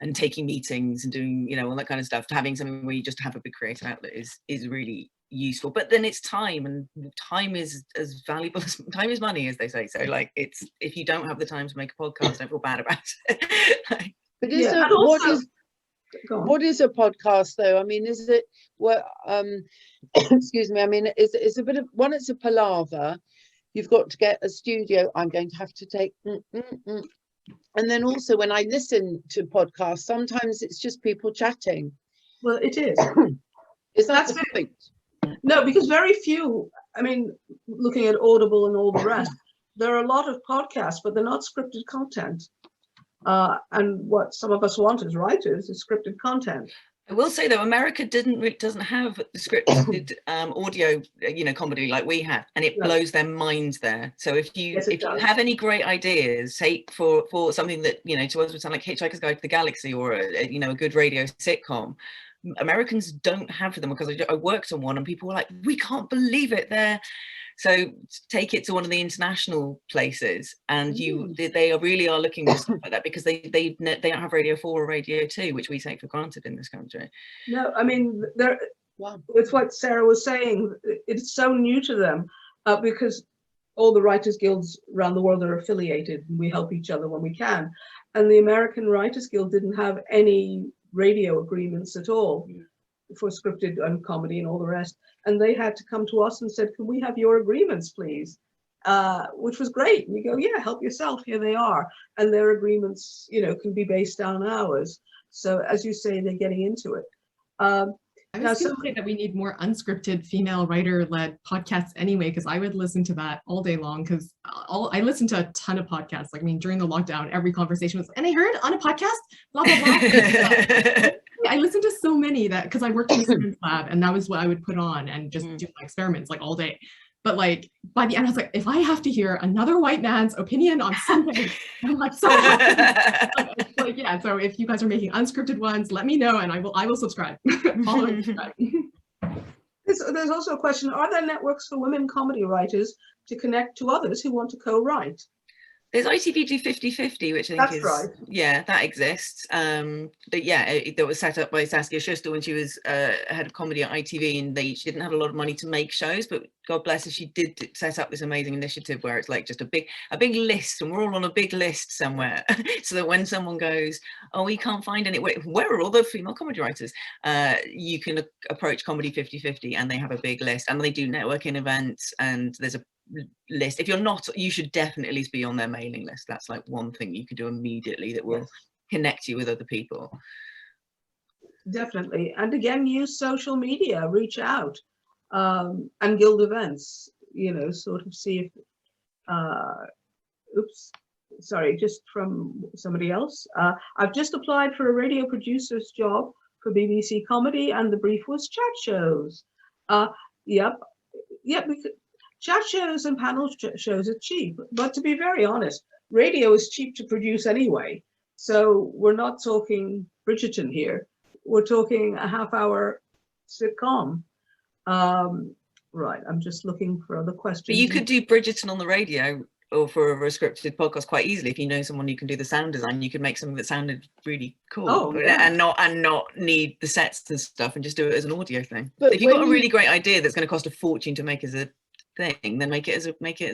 and taking meetings and doing, you know, all that kind of stuff, to having something where you just have a big creative outlet is really useful. But then it's time, and time is as valuable as time is money, as they say. So like, it's, if you don't have the time to make a podcast, don't feel bad about it. But what is a podcast though? I mean, is it what excuse me, I mean, it's a bit of one, it's a palaver. You've got to get a studio. I'm going to have to take and then also when I listen to podcasts, sometimes it's just people chatting. Well, it is. Is that the point? No, because very few, I mean, looking at Audible and all the rest, there are a lot of podcasts, but they're not scripted content. And what some of us want as writers is scripted content. I will say though, America doesn't have the scripted audio, you know, comedy like we have, and it blows their minds there. So if you have any great ideas, say for something that, you know, to us would sound like Hitchhiker's Guide to the Galaxy, or you know, a good radio sitcom, Americans don't have them, because I worked on one and people were like, we can't believe it there. So take it to one of the international places, and they really are looking for stuff like that, because they don't have Radio 4 or Radio 2, which we take for granted in this country. No, I mean, it's what Sarah was saying. It's so new to them, because all the writers guilds around the world are affiliated, and we help each other when we can. And the American Writers Guild didn't have any radio agreements at all for scripted and comedy and all the rest, and they had to come to us and said, can we have your agreements please, which was great. And we go, yeah, help yourself, here they are. And their agreements, you know, can be based on ours. So as you say, they're getting into it. I was going to say that we need more unscripted female writer-led podcasts anyway, because I would listen to that all day long, because I listen to a ton of podcasts. Like, I mean, during the lockdown, every conversation was, and I heard on a podcast, blah, blah, blah. I listened to so many that, because I worked in the science lab, and that was what I would put on and just do my experiments like all day. But like by the end, I was like, if I have to hear another white man's opinion on something, I'm like so happy. like, yeah. So if you guys are making unscripted ones, let me know, and I will subscribe. Follow and subscribe. There's also a question: are there networks for women comedy writers to connect to others who want to co-write? There's ITV do 50/50, which I think That's is right. Yeah, that exists. But yeah, that was set up by Saskia Schuster when she was head of comedy at ITV, and she didn't have a lot of money to make shows, but God bless her, she did set up this amazing initiative where it's like just a big list, and we're all on a big list somewhere, so that when someone goes, oh, we can't find any, where are all the female comedy writers, you can approach Comedy 50/50, and they have a big list, and they do networking events, and there's a list. If you're not, you should definitely at least be on their mailing list. That's like one thing you can do immediately that will connect you with other people. Definitely. And again, use social media, reach out, and guild events, you know, sort of see if just from somebody else, I've just applied for a radio producer's job for BBC Comedy, and the brief was chat shows. Chat shows and panel shows are cheap, but to be very honest, radio is cheap to produce anyway. So we're not talking Bridgerton here. We're talking a half-hour sitcom. Right, I'm just looking for other questions. But you could do Bridgerton on the radio, or for a scripted podcast, quite easily. If you know someone who can do the sound design, you could make something that sounded really cool, and not need the sets and stuff, and just do it as an audio thing. But if you've got a really great idea that's going to cost a fortune to make as a thing, then make it as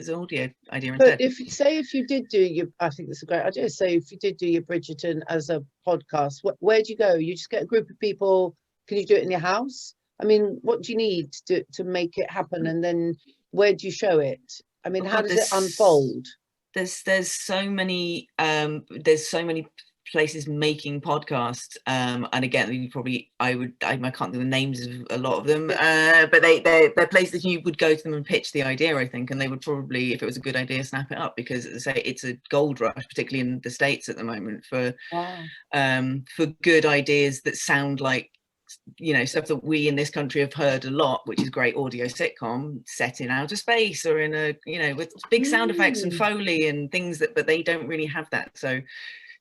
an audio idea instead. But if you did do your, I think that's a great idea. So if you did do your Bridgerton as a podcast, where do you go? You just get a group of people. Can you do it in your house? I mean, what do you need to make it happen? And then where do you show it? I mean, how does it unfold? There's so many places making podcasts, and again, you probably I can't think of the names of a lot of them, but they're places you would go to them and pitch the idea, I think, and they would probably, if it was a good idea, snap it up, because as I say, it's a gold rush, particularly in the States at the moment, for good ideas that sound like, you know, stuff that we in this country have heard a lot, which is great audio sitcom set in outer space, or in a, you know, with big sound effects and Foley and things but they don't really have that. So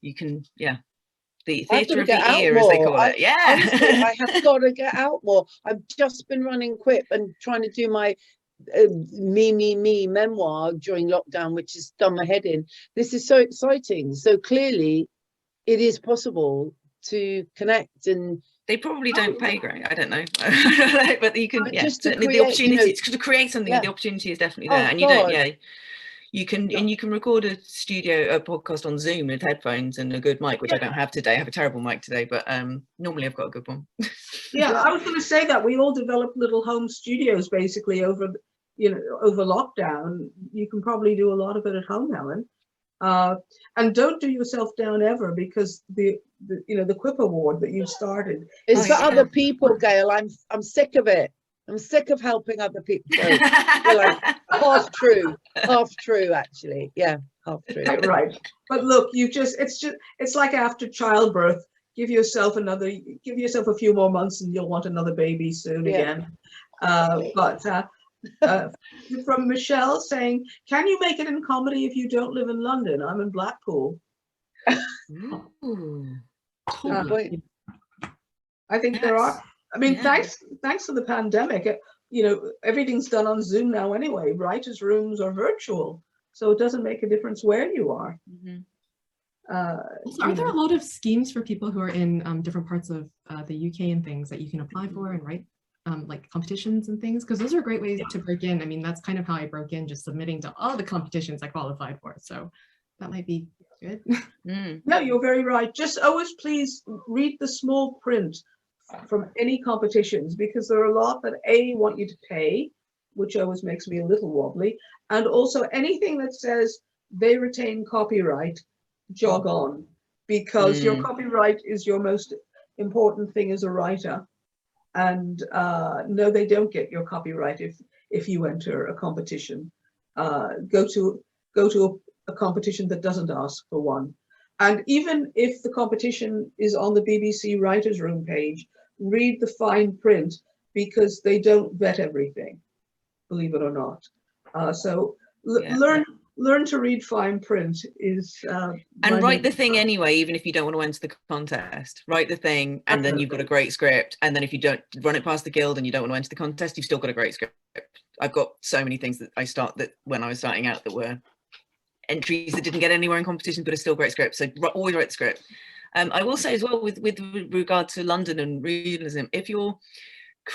you can, the theatre of the ear, as they call it. Honestly, I have got to get out more. I've just been running Quip and trying to do my me memoir during lockdown, which has done my head in. This is so exciting. So clearly it is possible to connect, and they probably don't pay great. I don't know, but you can. Yeah, just to certainly create, the opportunity you know, to create something. yeah. The opportunity is definitely Oh, there, and you God. don't. Yeah, you can, and you can record a podcast on Zoom with headphones and a good mic, which I don't have today. I have a terrible mic today, but normally I've got a good one. Yeah, I was going to say that we all developed little home studios basically over lockdown. You can probably do a lot of it at home, Helen. And don't do yourself down ever, because the Quip Award that you started It's for other people, Gail. I'm sick of it. I'm sick of helping other people. So, like, half true actually. Yeah, half true. Right. But look, it's like after childbirth. Give yourself a few more months and you'll want another baby soon again. From Michelle saying, can you make it in comedy if you don't live in London? I'm in Blackpool. I think there are. I mean, thanks to the pandemic, everything's done on Zoom now anyway. Writers' rooms are virtual, so it doesn't make a difference where you are. Mm-hmm. Are there a lot of schemes for people who are in different parts of the UK and things that you can apply for and write, like competitions and things? Because those are great ways to break in. I mean, that's kind of how I broke in, just submitting to all the competitions I qualified for. So that might be good. No, you're very right. Just always please read the small print from any competitions, because there are a lot that want you to pay, which always makes me a little wobbly, and also anything that says they retain copyright, jog on, because your copyright is your most important thing as a writer. And no, they don't get your copyright if you enter a competition. Go to a competition that doesn't ask for one. And even if the competition is on the BBC Writers' Room page, read the fine print, because they don't vet everything, believe it or not. Learn to read fine print is and write the thing anyway, even if you don't want to enter the contest. Write the thing, and then you've got a great script. And then if you don't run it past the guild and you don't want to enter the contest, you've still got a great script. I've got so many things that when I was starting out that were entries that didn't get anywhere in competitions, but are still great scripts. So always write the script. I will say as well, with regard to London and regionalism, if you're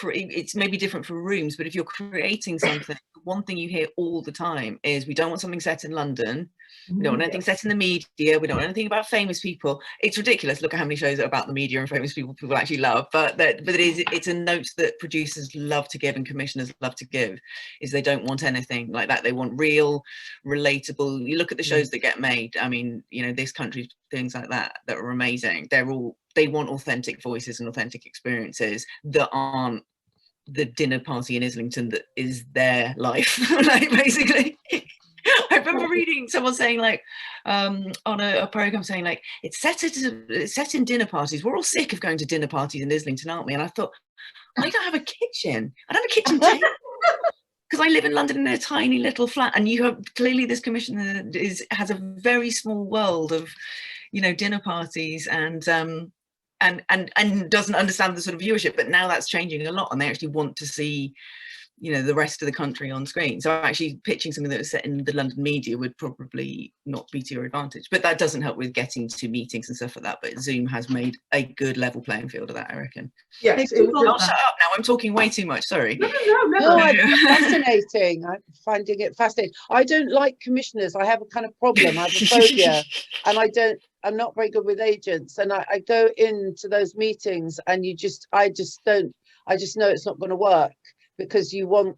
it's maybe different for rooms, but if you're creating something, one thing you hear all the time is, we don't want something set in London, we don't want anything set in the media, we don't want anything about famous people. It's ridiculous. Look at how many shows are about the media and famous people actually love, but it's a note that producers love to give and commissioners love to give, is they don't want anything like that. They want real, relatable. You look at the shows that get made, I mean, this country's things like that are amazing. They want authentic voices and authentic experiences that aren't the dinner party in Islington that is their life. Like, basically, I remember reading someone saying, like, on a program saying, like, it's set in dinner parties. We're all sick of going to dinner parties in Islington, aren't we? And I thought, I don't have a kitchen. I don't have a kitchen table. Because I live in London in a tiny little flat, and you have clearly this commissioner has a very small world of, dinner parties and doesn't understand the sort of viewership. But now that's changing a lot, and they actually want to see, the rest of the country on screen. So actually pitching something that was set in the London media would probably not be to your advantage. But that doesn't help with getting to meetings and stuff like that. But Zoom has made a good level playing field of that, I reckon. Yes. I'll shut up now. I'm talking way too much. Sorry. No. It's fascinating. I'm finding it fascinating. I don't like commissioners. I have a kind of problem. I have a phobia, and I'm not very good with agents. And I go into those meetings, and I just know it's not going to work, because you want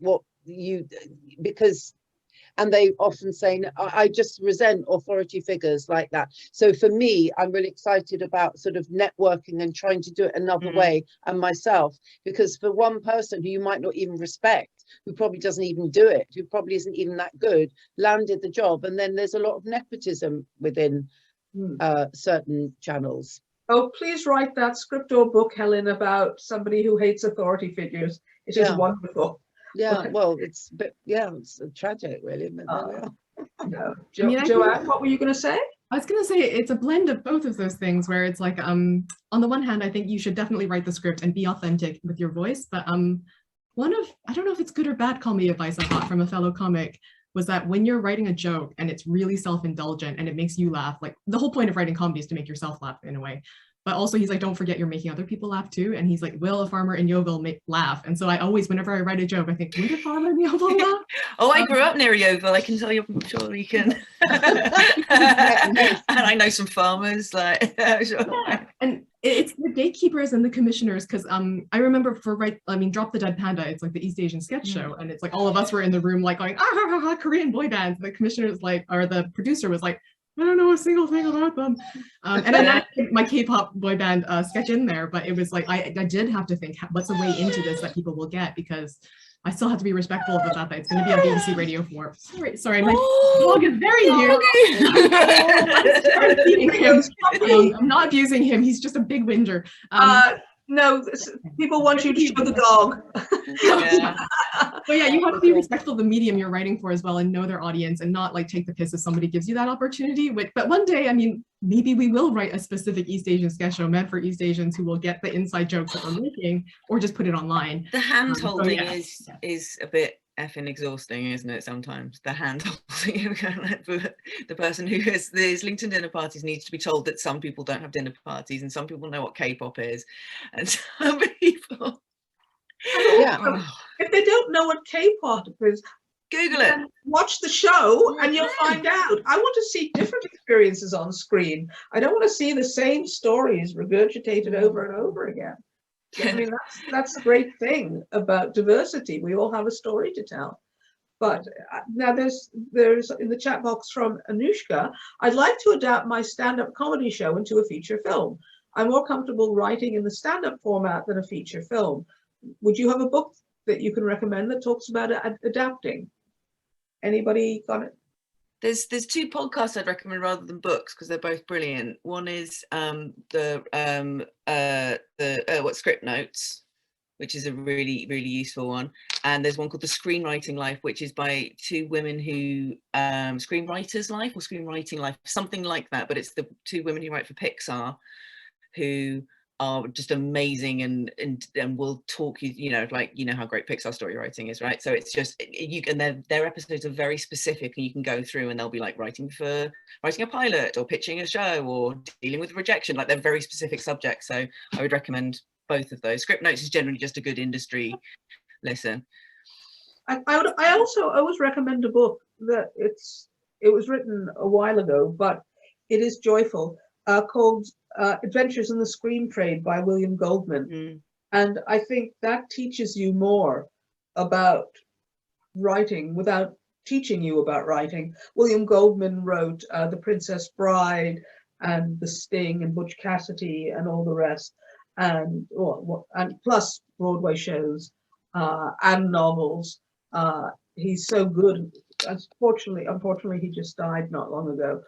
and they often say, I just resent authority figures like that. So for me, I'm really excited about sort of networking and trying to do it another way, and myself, because for one person who you might not even respect, who probably doesn't even do it, who probably isn't even that good, landed the job. And then there's a lot of nepotism within certain channels. Oh, please write that script or book, Helen, about somebody who hates authority figures. It is wonderful. Yeah, well, it's tragic, really. But there we are. No. Joanne, what were you going to say? I was going to say it's a blend of both of those things, where it's like, on the one hand, I think you should definitely write the script and be authentic with your voice. But I don't know if it's good or bad comedy advice I got from a fellow comic, was that when you're writing a joke and it's really self-indulgent and it makes you laugh, like the whole point of writing comedy is to make yourself laugh in a way. but also he's like, don't forget you're making other people laugh too. And he's like, will a farmer in Yeovil laugh? And so I always, whenever I write a joke, I think, will a farmer in Yeovil laugh? Oh, I grew up near Yeovil, I can tell you, I'm sure you can. And I know some farmers, like, sure. Yeah. And it's the gatekeepers and the commissioners, because I remember Drop the Dead Panda, it's like the East Asian sketch show, and it's like all of us were in the room like going, Korean boy bands. The commissioners like, or the producer was like, I don't know a single thing about them. And I put my K-pop boy band sketch in there, but it was like, I did have to think, what's a way into this that people will get, because I still have to be respectful of the fact that it's going to be on BBC Radio 4. Sorry, my dog is very near. I'm not abusing him. He's just a big whinger. No, people want you to show the dog. Yeah. But yeah, you have to be respectful of the medium you're writing for as well, and know their audience, and not like take the piss if somebody gives you that opportunity. But one day, I mean, maybe we will write a specific East Asian sketch show meant for East Asians who will get the inside jokes that we're making, or just put it online. The hand holding so is a bit effing exhausting, isn't it? Sometimes the hand holding, the person who has these LinkedIn dinner parties needs to be told that some people don't have dinner parties, and some people know what K-pop is, and some people. Yeah. If they don't know what K-pop is, Google it. Watch the show and you'll find out. I want to see different experiences on screen. I don't want to see the same stories regurgitated over and over again. I mean, that's the great thing about diversity. We all have a story to tell. But now there's in the chat box from Anushka, I'd like to adapt my stand-up comedy show into a feature film. I'm more comfortable writing in the stand-up format than a feature film. Would you have a book that you can recommend that talks about adapting? Anybody got it? There's two podcasts I'd recommend rather than books, because they're both brilliant. One is Script Notes, which is a really, really useful one. And there's one called The Screenwriting Life, which is by two women who, Screenwriters Life or Screenwriting Life, something like that. But it's the two women who write for Pixar, who are just amazing and will talk you, like, how great Pixar story writing is, right? So it's just, and their episodes are very specific, and you can go through and they'll be like writing a pilot or pitching a show or dealing with rejection, like they're very specific subjects. So I would recommend both of those. Script Notes is generally just a good industry listen. I always recommend a book that it was written a while ago, but it is joyful, called Adventures in the Screen Trade by William Goldman. And I think that teaches you more about writing without teaching you about writing. William Goldman wrote The Princess Bride and The Sting and Butch Cassidy and all the rest, and plus Broadway shows and novels. He's so good. Unfortunately, he just died not long ago.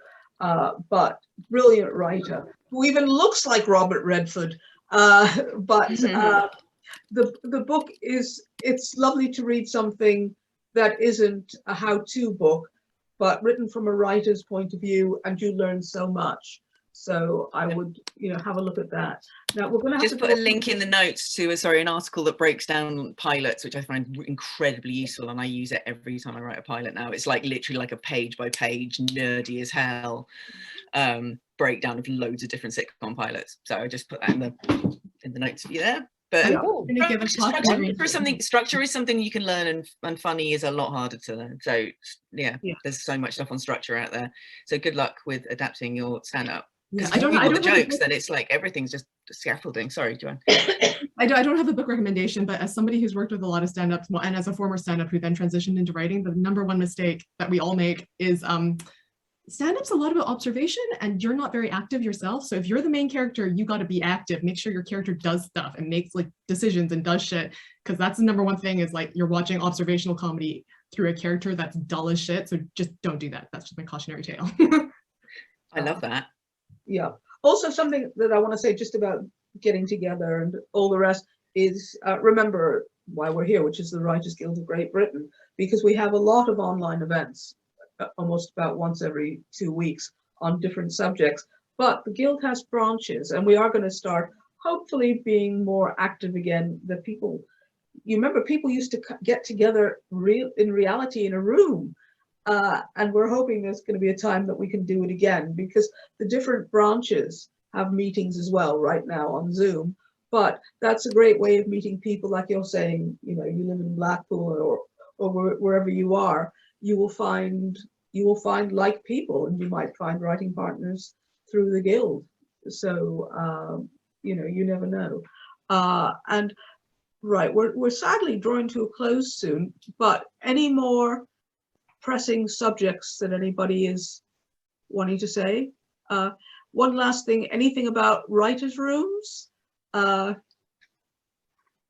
But brilliant writer who even looks like Robert Redford. The book it's lovely to read something that isn't a how-to book, but written from a writer's point of view, and you learn so much. So I would, have a look at that. Now we're going to just put a link in the notes to an article that breaks down pilots, which I find incredibly useful, and I use it every time I write a pilot now. It's like literally like a page by page, nerdy as hell, breakdown of loads of different sitcom pilots. So I just put that in the notes for you there. But structure is something you can learn, and funny is a lot harder to learn. So yeah, there's so much stuff on structure out there. So good luck with adapting your stand-up. Yeah, I don't the jokes, then it's like everything's just scaffolding. Sorry, Joanne. I don't have a book recommendation, but as somebody who's worked with a lot of stand-ups, and as a former stand-up who then transitioned into writing, the number one mistake that we all make is stand-up's a lot about observation, and you're not very active yourself. So if you're the main character, you got to be active. Make sure your character does stuff and makes like decisions and does shit, because that's the number one thing, is like you're watching observational comedy through a character that's dull as shit. So just don't do that. That's just my cautionary tale. I love that. Yeah. Also, something that I want to say just about getting together and all the rest is remember why we're here, which is the Writers Guild of Great Britain, because we have a lot of online events, almost about once every 2 weeks, on different subjects. But the Guild has branches, and we are going to start hopefully being more active again. That people, you remember, people used to get together in reality in a room. And we're hoping there's going to be a time that we can do it again, because the different branches have meetings as well right now on Zoom. But that's a great way of meeting people, like you're saying, you know, you live in Blackpool or wherever you are, you will find like people, and you might find writing partners through the guild. So, you know, you never know. And right, we're sadly drawing to a close soon, but any more pressing subjects that anybody is wanting to say? One last thing, anything about writers' rooms?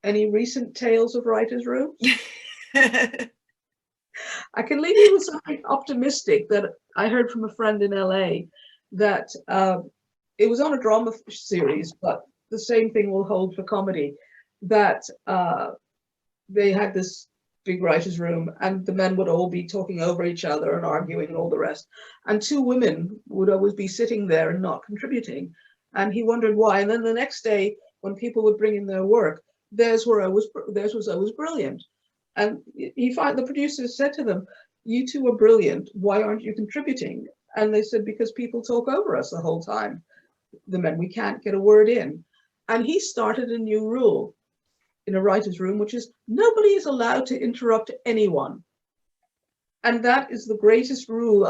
Any recent tales of writers' rooms? I can leave you with something optimistic that I heard from a friend in LA, that it was on a drama series, but the same thing will hold for comedy, that they had this big writers' room and the men would all be talking over each other and arguing and all the rest. And two women would always be sitting there and not contributing. And he wondered why. And then the next day, when people would bring in their work, theirs was always brilliant. And the producers said to them, "You two are brilliant. Why aren't you contributing?" And they said, "Because people talk over us the whole time. The men, we can't get a word in." And he started a new rule in a writer's room, which is nobody is allowed to interrupt anyone. And that is the greatest rule.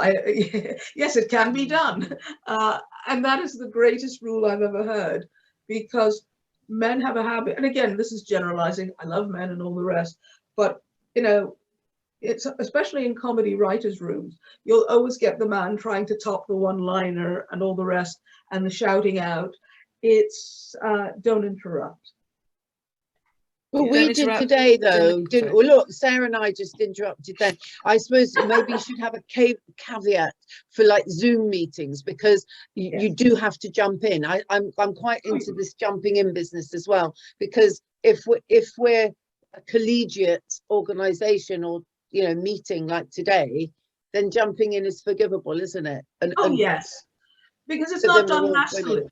Yes, it can be done. And that is the greatest rule I've ever heard, because men have a habit, and again, this is generalizing, I love men and all the rest, but you know, it's especially in comedy writers' rooms, you'll always get the man trying to top the one-liner and all the rest, and the shouting out. It's don't interrupt. Well, we did today, though. Well, look, Sarah and I just interrupted then. I suppose maybe you should have a caveat for like Zoom meetings, because you do have to jump in. I'm quite into this jumping in business as well, because if we're a collegiate organisation or, you know, meeting like today, then jumping in is forgivable, isn't it? And yes, because it's not done naturally.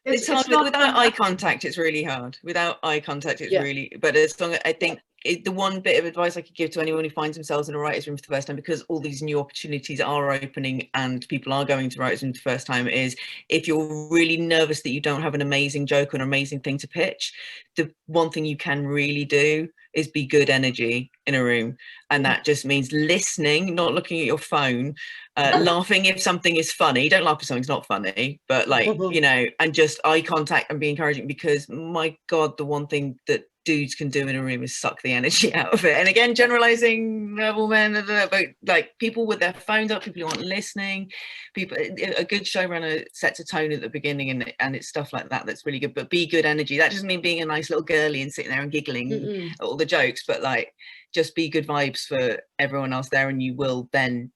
It's hard without eye contact. It's really hard. Without eye contact, it's really. But as long as I think the one bit of advice I could give to anyone who finds themselves in a writer's room for the first time, because all these new opportunities are opening and people are going to writers' room for the first time, is if you're really nervous that you don't have an amazing joke or an amazing thing to pitch, the one thing you can really do is be good energy in a room. And that just means listening, not looking at your phone, laughing if something is funny. Don't laugh if something's not funny, but like, you know, and just eye contact and be encouraging, because my God, the one thing that dudes can do in a room is suck the energy out of it. And again, generalizing level men, but like people with their phones up, people who aren't listening, people, a good showrunner sets a tone at the beginning, and it's stuff like that that's really good. But be good energy. That doesn't mean being a nice little girly and sitting there and giggling at all the jokes, but like just be good vibes for everyone else there, and you will then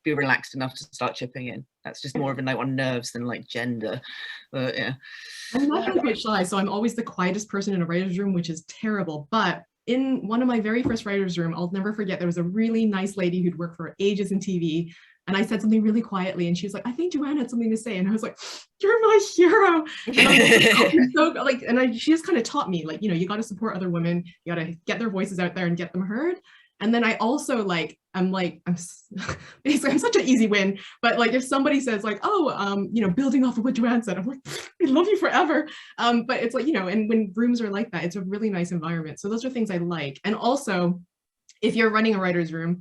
be relaxed enough to start chipping in. That's just more of a note on nerves than like gender. But yeah, I'm not quite shy, so I'm always the quietest person in a writer's room, which is terrible. But in one of my very first writer's room, I'll never forget, there was a really nice lady who'd worked for ages in TV, and I said something really quietly, and she was like, "I think Joanne had something to say," and I was like, "You're my hero." And she just kind of taught me, like, you know, you got to support other women, you got to get their voices out there and get them heard. And then I also I'm basically I'm such an easy win, but like if somebody says like, "Oh, you know, building off of what Joanne said," I'm like, "I love you forever." But it's like, you know, and when rooms are like that, it's a really nice environment. So those are things I like. And also, if you're running a writer's room,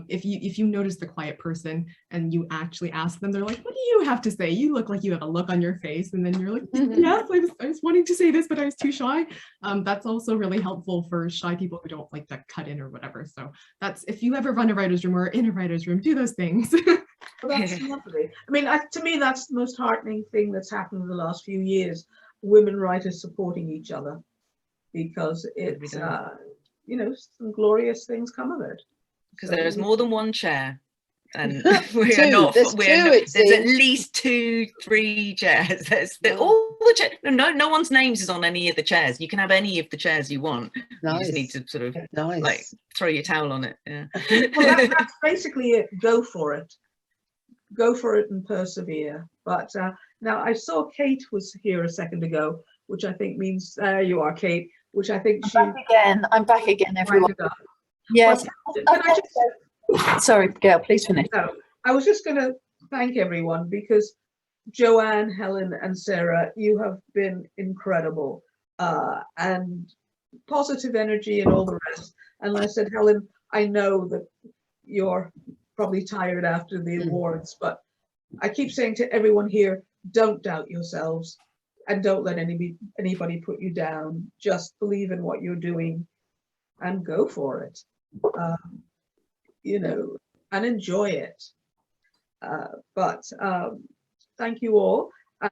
if you notice the quiet person and you actually ask them, they're like, "What do you have to say? You look like you have a look on your face." And then you're like, "Yes, I was wanting to say this, but I was too shy." That's also really helpful for shy people who don't like to cut in or whatever. So that's, if you ever run a writer's room or in a writer's room, do those things. Well, that's lovely. I mean, to me, that's the most heartening thing that's happened in the last few years, women writers supporting each other, because it's, you know, some glorious things come of it. Because there's more than one chair, and there's at least 2-3 chairs. All the chairs. No one's names is on any of the chairs. You can have any of the chairs you want. You just need to sort of like throw your towel on it. Yeah. Well, that's basically it. Go for it and persevere. But now I saw Kate was here a second ago, which I think means there you are, Kate. Which I think I'm back again, everyone. Yes. Sorry, Gail, please finish. No, I was just going to thank everyone, because Joanne, Helen, and Sarah, you have been incredible, and positive energy and all the rest. And like I said, Helen, I know that you're probably tired after the awards, but I keep saying to everyone here, don't doubt yourselves and don't let anybody put you down. Just believe in what you're doing and go for it, you know, and enjoy it. But thank you all.